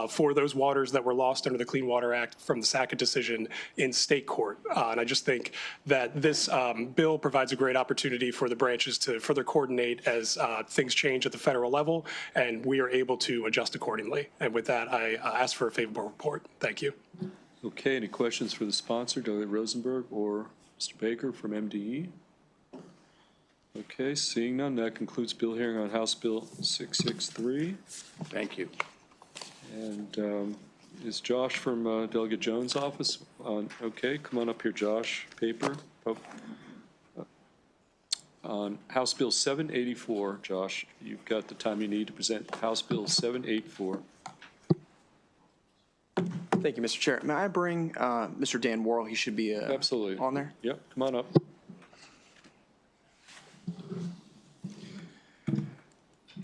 for those waters that were lost under the Clean Water Act from the Sackett decision in state court. And I just think that this bill provides a great opportunity for the branches to further coordinate as things change at the federal level, and we are able to adjust accordingly. And with that, I ask for a favorable report. Thank you. Okay, any questions for the sponsor, Delegate Rosenberg or Mr. Baker from MDE? Okay, seeing none, that concludes bill hearing on House Bill 663. Thank you. And is Josh from Delegate Jones' office on? Okay, come on up here, Josh. Paper. Oh. On House Bill 784, Josh, you've got the time you need to present House Bill 784. Thank you, Mr. Chair. May I bring Mr. Dan Worrell? He should be absolutely on there. Yep, come on up.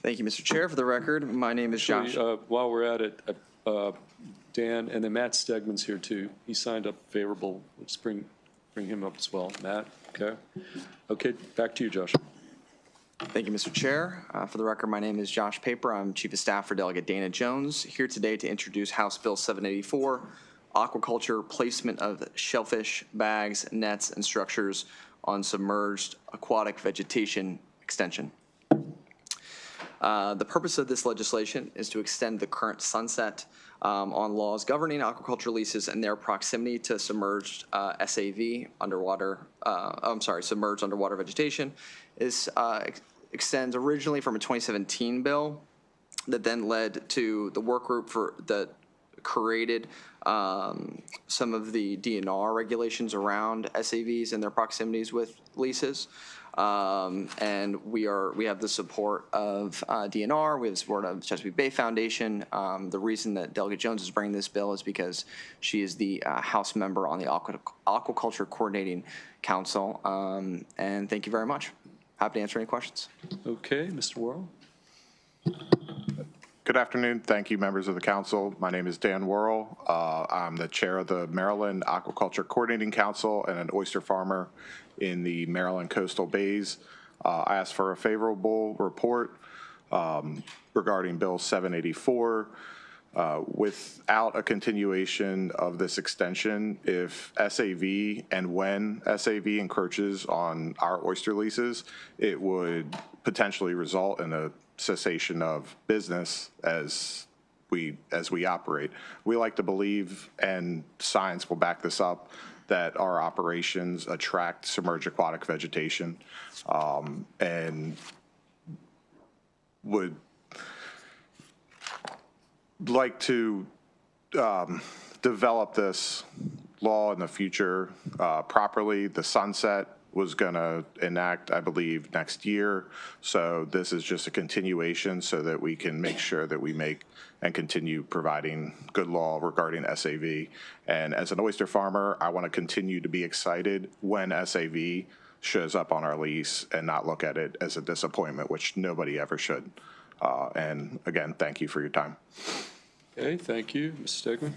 Thank you, Mr. Chair. For the record, my name is Josh. While we're at it, Dan, and then Matt Stegman's here too. He signed up favorable. Let's bring him up as well. Matt, okay. Okay, back to you, Josh. Thank you, Mr. Chair. For the record, my name is Josh Paper. I'm Chief of Staff for Delegate Dana Jones, here today to introduce House Bill 784, Aquaculture Placement of Shellfish, Bags, Nets, and Structures on Submerged Aquatic Vegetation Extension. The purpose of this legislation is to extend the current sunset on laws governing aquaculture leases and their proximity to submerged SAV, submerged underwater vegetation. This extends originally from a 2017 bill that then led to the work group that created some of the DNR regulations around SAVs and their proximities with leases. And we have the support of DNR, we have the support of Chesapeake Bay Foundation. The reason that Delegate Jones is bringing this bill is because she is the House member on the Aquaculture Coordinating Council. And thank you very much. Happy to answer any questions. Okay, Mr. Worrell. Good afternoon. Thank you, members of the council. My name is Dan Worrell. I'm the chair of the Maryland Aquaculture Coordinating Council and an oyster farmer in the Maryland coastal bays. I asked for a favorable report regarding Bill 784. Without a continuation of this extension, if SAV and when SAV encroaches on our oyster leases, it would potentially result in a cessation of business as we operate. We like to believe, and science will back this up, that our operations attract submerged aquatic vegetation, and would like to develop this law in the future properly. The sunset was going to enact, I believe, next year. So this is just a continuation so that we can make sure that we make and continue providing good law regarding SAV. And as an oyster farmer, I want to continue to be excited when SAV shows up on our lease and not look at it as a disappointment, which nobody ever should. And again, thank you for your time. Okay, thank you. Mr. Stegman.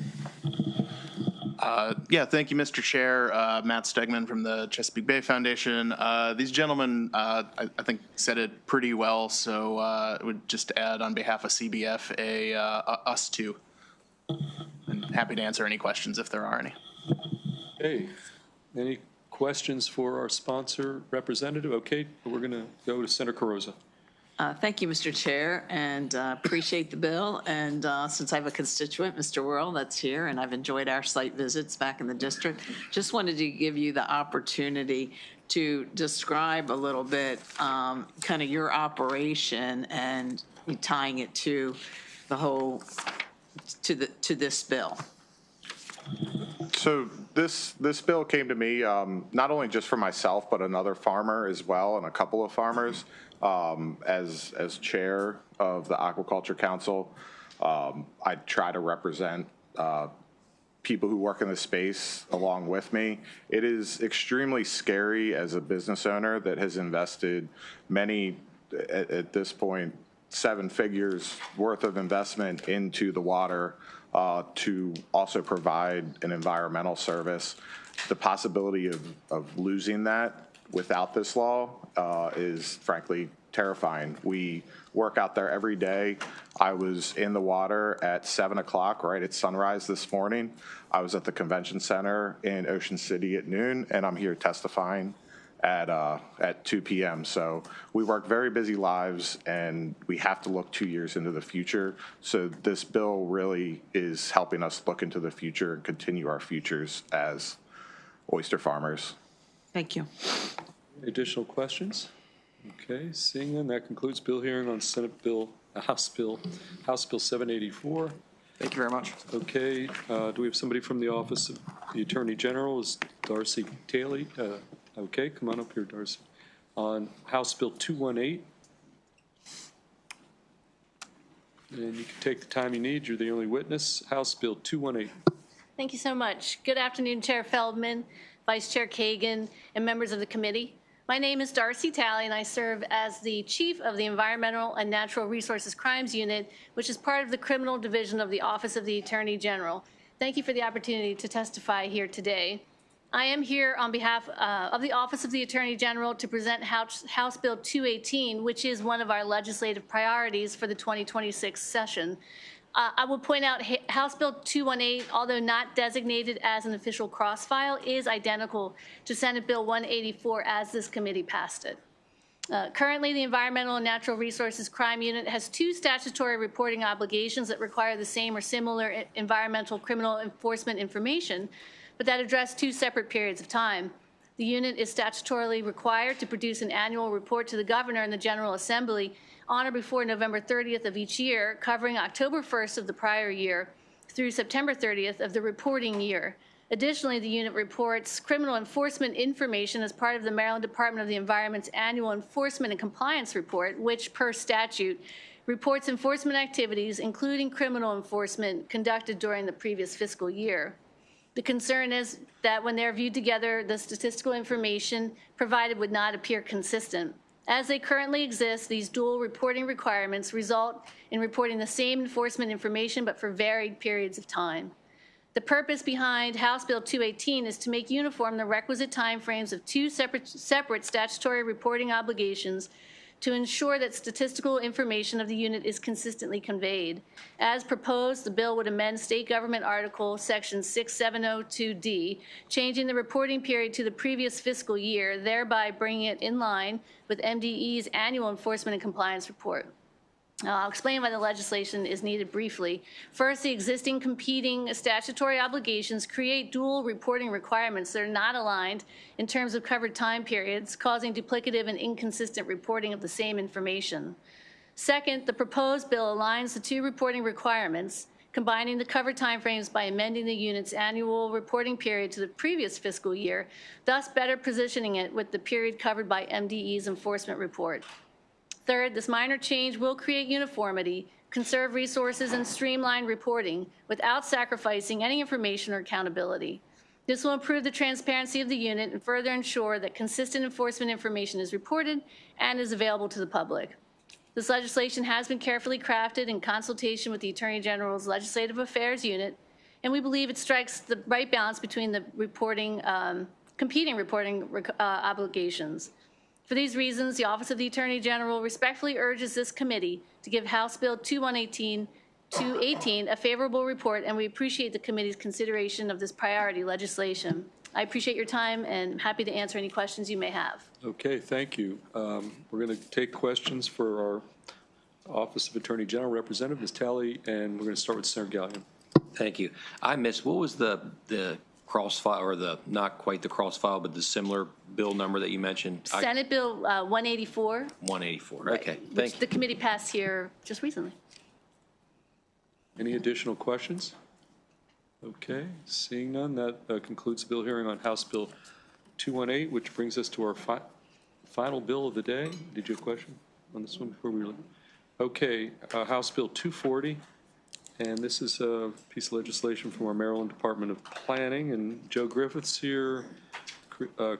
Yeah, thank you, Mr. Chair. Matt Stegman from the Chesapeake Bay Foundation. These gentlemen, I think, said it pretty well, so I would just add on behalf of CBF a us too. And happy to answer any questions if there are any. Hey, any questions for our sponsor representative? Okay, we're going to go to Senator Carrozza. Thank you, Mr. Chair, and appreciate the bill. And since I have a constituent, Mr. Worrell, that's here, and I've enjoyed our site visits back in the district, just wanted to give you the opportunity to describe a little bit kind of your operation and tying it to the whole, to this bill. So this bill came to me not only just for myself, but another farmer as well, and a couple of farmers. As chair of the Aquaculture Council, I try to represent people who work in the space along with me. It is extremely scary as a business owner that has invested many, at this point, 7 figures worth of investment into the water to also provide an environmental service. The possibility of losing that without this law is frankly terrifying. We work out there every day. I was in the water at 7 o'clock, right at sunrise this morning. I was at the convention center in Ocean City at noon, and I'm here testifying at 2 p.m. So we work very busy lives, and we have to look 2 years into the future. So this bill really is helping us look into the future and continue our futures as oyster farmers. Thank you. Additional questions? Okay, seeing none, that concludes bill hearing on House Bill 784. Thank you very much. Okay, do we have somebody from the Office of the Attorney General? Is Darcy Taylor? Okay, come on up here, Darcy. On House Bill 218. And you can take the time you need. You're the only witness. House Bill 218. Thank you so much. Good afternoon, Chair Feldman, Vice Chair Kagan, and members of the committee. My name is Darcy Talley, and I serve as the Chief of the Environmental and Natural Resources Crimes Unit, which is part of the Criminal Division of the Office of the Attorney General. Thank you for the opportunity to testify here today. I am here on behalf of the Office of the Attorney General to present House Bill 218, which is one of our legislative priorities for the 2026 session. I will point out House Bill 218, although not designated as an official cross-file, is identical to Senate Bill 184 as this committee passed it. Currently, the Environmental and Natural Resources Crime Unit has 2 statutory reporting obligations that require the same or similar environmental criminal enforcement information, but that address 2 separate periods of time. The unit is statutorily required to produce an annual report to the governor and the General Assembly on or before November 30th of each year, covering October 1st of the prior year through September 30th of the reporting year. Additionally, the unit reports criminal enforcement information as part of the Maryland Department of the Environment's annual enforcement and compliance report, which, per statute, reports enforcement activities, including criminal enforcement, conducted during the previous fiscal year. The concern is that when they're viewed together, the statistical information provided would not appear consistent. As they currently exist, these dual reporting requirements result in reporting the same enforcement information but for varied periods of time. The purpose behind House Bill 218 is to make uniform the requisite timeframes of 2 separate statutory reporting obligations to ensure that statistical information of the unit is consistently conveyed. As proposed, the bill would amend State Government Article Section 6702D, changing the reporting period to the previous fiscal year, thereby bringing it in line with MDE's annual enforcement and compliance report. I'll explain why the legislation is needed briefly. First, the existing competing statutory obligations create dual reporting requirements that are not aligned in terms of covered time periods, causing duplicative and inconsistent reporting of the same information. Second, the proposed bill aligns the 2 reporting requirements, combining the covered timeframes by amending the unit's annual reporting period to the previous fiscal year, thus better positioning it with the period covered by MDE's enforcement report. Third, this minor change will create uniformity, conserve resources, and streamline reporting without sacrificing any information or accountability. This will improve the transparency of the unit and further ensure that consistent enforcement information is reported and is available to the public. This legislation has been carefully crafted in consultation with the Attorney General's Legislative Affairs Unit and we believe it strikes the right balance between the competing reporting obligations. For these reasons, the Office of the Attorney General respectfully urges this committee to give House Bill 2118 a favorable report, and we appreciate the committee's consideration of this priority legislation. I appreciate your time and I'm happy to answer any questions you may have. Okay, thank you. We're going to take questions for our Office of Attorney General representative, Ms. Talley, and we're going to start with Senator Gallion. Thank you. I missed, what was the cross-file, or the, not quite the cross-file, but the similar bill number that you mentioned? Senate Bill 184. 184, okay, Which thank you. the committee passed here just recently. Any additional questions? Okay, seeing none, that concludes the bill hearing on House Bill 218, which brings us to our final bill of the day. Did you have a question on this one before we leave? Okay, House Bill 240, and this is a piece of legislation from our Maryland Department of Planning, and Joe Griffith's here,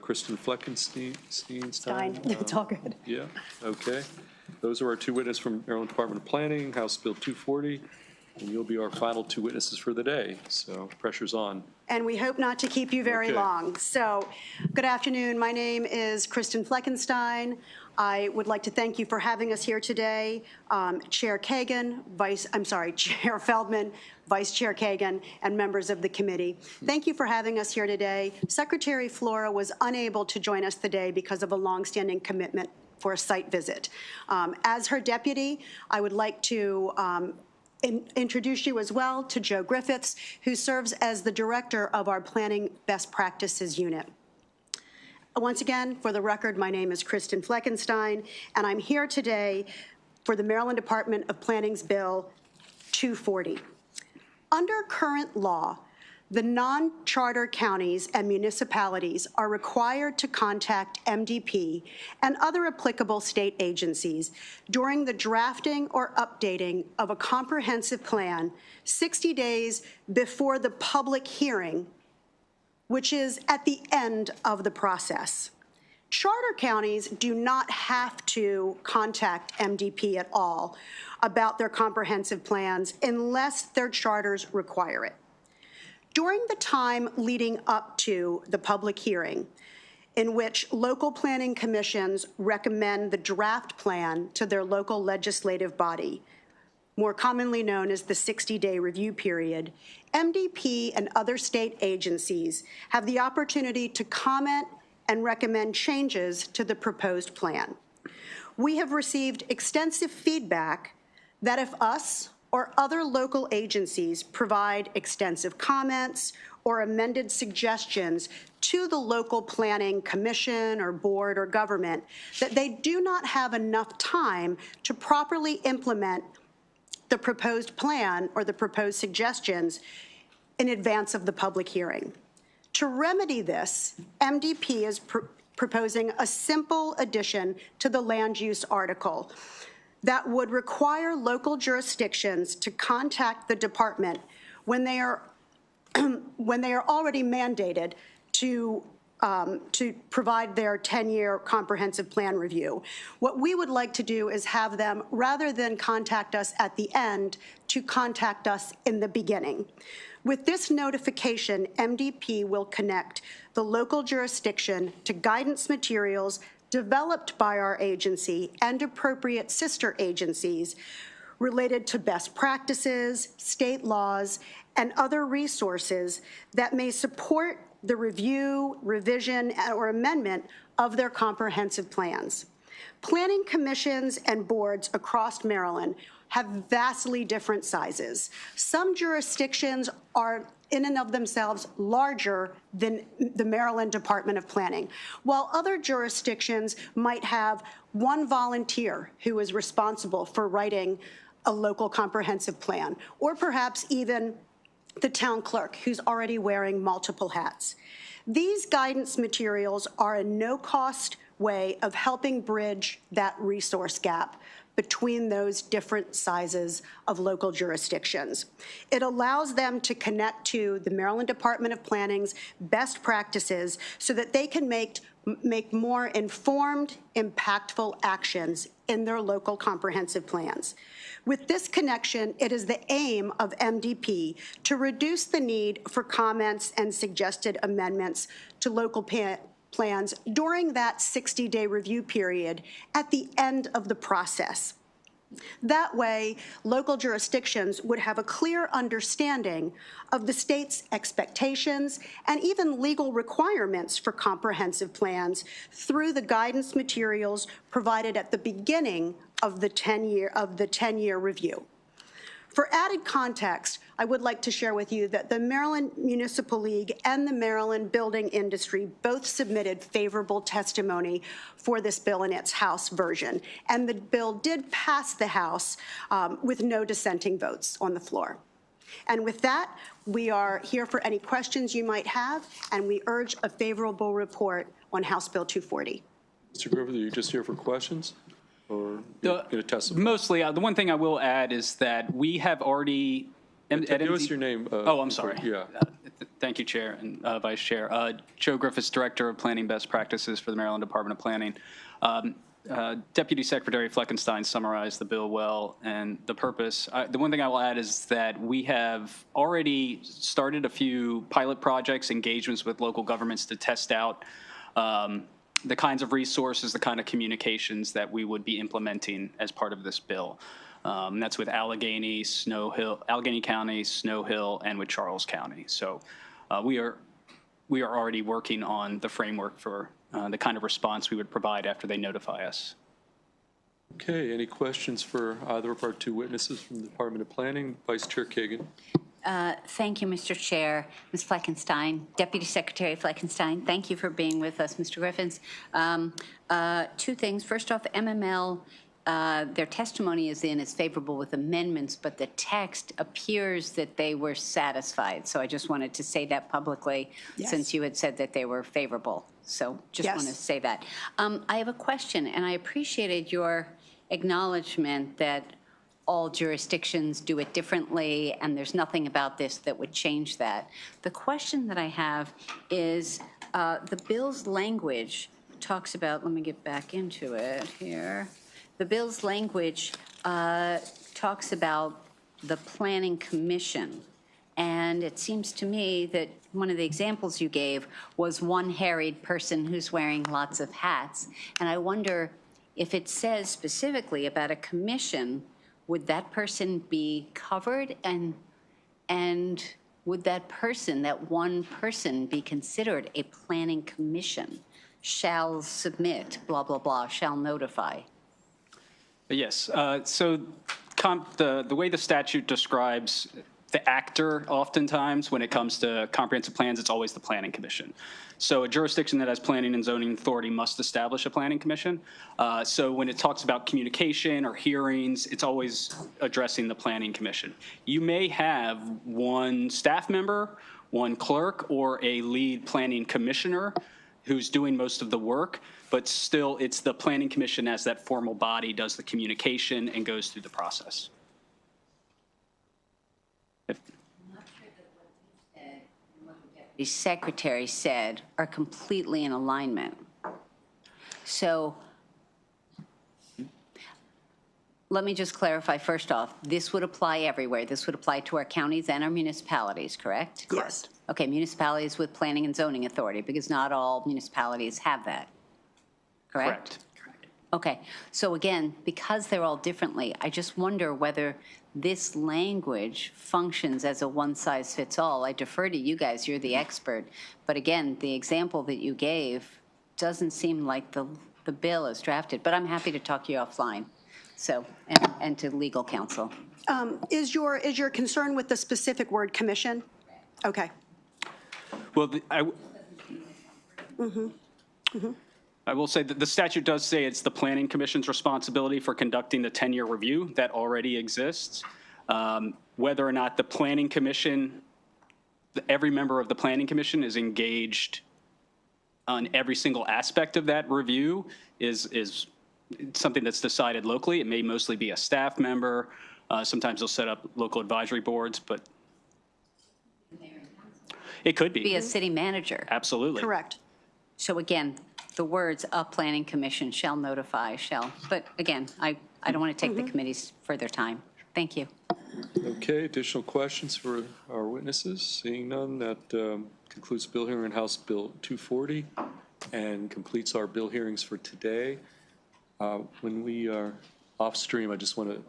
Kristen Fleckenstein. It's all good. Yeah, okay. Those are our two witnesses from Maryland Department of Planning, House Bill 240. And you'll be our final two witnesses for the day, so pressure's on. And we hope not to keep you very long. So, good afternoon. My name is Kristen Fleckenstein. I would like to thank you for having us here today. Chair Kagan, Chair Feldman, Vice Chair Kagan, and members of the committee. Thank you for having us here today. Secretary Flora was unable to join us today because of a longstanding commitment for a site visit. As her deputy, I would like to introduce you as well to Joe Griffiths, who serves as the director of our Planning Best Practices Unit. Once again, for the record, my name is Kristen Fleckenstein, and I'm here today for the Maryland Department of Planning's Bill 240. Under current law, the non-charter counties and municipalities are required to contact MDP and other applicable state agencies during the drafting or updating of a comprehensive plan 60 days before the public hearing, which is at the end of the process. Charter counties do not have to contact MDP at all about their comprehensive plans unless their charters require it. During the time leading up to the public hearing, in which local planning commissions recommend the draft plan to their local legislative body, more commonly known as the 60-day review period, MDP and other state agencies have the opportunity to comment and recommend changes to the proposed plan. We have received extensive feedback that if us or other local agencies provide extensive comments or amended suggestions to the local planning commission or board or government, that they do not have enough time to properly implement the proposed plan or the proposed suggestions in advance of the public hearing. To remedy this, MDP is proposing a simple addition to the land use article that would require local jurisdictions to contact the department when they are already mandated to provide their 10-year comprehensive plan review. What we would like to do is have them, rather than contact us at the end, to contact us in the beginning. With this notification, MDP will connect the local jurisdiction to guidance materials developed by our agency and appropriate sister agencies related to best practices, state laws, and other resources that may support the review, revision, or amendment of their comprehensive plans. Planning commissions and boards across Maryland have vastly different sizes. Some jurisdictions are in and of themselves larger than the Maryland Department of Planning, while other jurisdictions might have one volunteer who is responsible for writing a local comprehensive plan, or perhaps even the town clerk who's already wearing multiple hats. These guidance materials are a no-cost way of helping bridge that resource gap between those different sizes of local jurisdictions. It allows them to connect to the Maryland Department of Planning's best practices so that they can make more informed, impactful actions in their local comprehensive plans. With this connection, it is the aim of MDP to reduce the need for comments and suggested amendments to local plans during that 60-day review period at the end of the process. That way, local jurisdictions would have a clear understanding of the state's expectations and even legal requirements for comprehensive plans through the guidance materials provided at the beginning of the 10-year review. For added context, I would like to share with you that the Maryland Municipal League and the Maryland Building Industry both submitted favorable testimony for this bill in its House version, and the bill did pass the House with no dissenting votes on the floor. And with that, we are here for any questions you might have, and we urge a favorable report on House Bill 240. Mr. Griffith, are you just here for questions? Or you're going to testify? Mostly. The one thing I will add is that we have already... Give us your name. Oh, I'm sorry. Yeah. Thank you, Chair and Vice Chair. Joe Griffiths, Director of Planning Best Practices for the Maryland Department of Planning. Deputy Secretary Fleckenstein summarized the bill well, and the purpose. The one thing I will add is that we have already started a few pilot projects, engagements with local governments to test out the kinds of resources, the kind of communications that we would be implementing as part of this bill. That's with Allegheny County, Snow Hill, and with Charles County. So we are already working on the framework for the kind of response we would provide after they notify us. Okay, any questions for either of our two witnesses from the Department of Planning? Vice Chair Kagan. Thank you, Mr. Chair. Ms. Fleckenstein, Deputy Secretary Fleckenstein, thank you for being with us, Mr. Griffiths. Two things. First off, MML, their testimony is favorable with amendments, but the text appears that they were satisfied. So I just wanted to say that publicly, since you had said that they were favorable. So just want to say that. I have a question, and I appreciated your acknowledgement that all jurisdictions do it differently, and there's nothing about this that would change that. The question that I have is the bill's language talks about, let me get back into it here. The bill's language talks about the Planning Commission, and it seems to me that one of the examples you gave was one harried person who's wearing lots of hats, and I wonder if it says specifically about a commission, would that person be covered, and would that person, that one person, be considered a planning commission? Shall submit, blah, blah, blah, shall notify. Yes. So the way the statute describes the actor, oftentimes when it comes to comprehensive plans, it's always the Planning Commission. So a jurisdiction that has planning and zoning authority must establish a planning commission. So when it talks about communication or hearings, it's always addressing the Planning Commission. You may have one staff member, one clerk, or a lead planning commissioner who's doing most of the work, but still it's the Planning Commission as that formal body does the communication and goes through the process. The secretary said are completely in alignment. So let me just clarify first off, this would apply everywhere. This would apply to our counties and our municipalities, correct? Yes. Okay, municipalities with planning and zoning authority, because not all municipalities have that, correct? Correct. Okay, so again, because they're all differently, I just wonder whether this language functions as a one-size-fits-all. I defer to you guys, you're the expert. But again, the example that you gave doesn't seem like the bill is drafted, but I'm happy to talk to you offline, so, and to legal counsel. Is your concern with the specific word commission? Okay. Well, I will say that the statute does say it's the Planning Commission's responsibility for conducting the 10-year review. That already exists. Whether or not the Planning Commission, every member of the Planning Commission is engaged on every single aspect of that review is it's something that's decided locally. It may mostly be a staff member. Sometimes they'll set up local advisory boards, but it could Be a city manager. Absolutely. Correct. So again, the words "a planning commission shall notify," but again, I don't want to take the committee's further time. Thank you. Okay, additional questions for our witnesses? Seeing none, that concludes the bill hearing on House Bill 240 and completes our bill hearings for today. When we are off stream, I just want to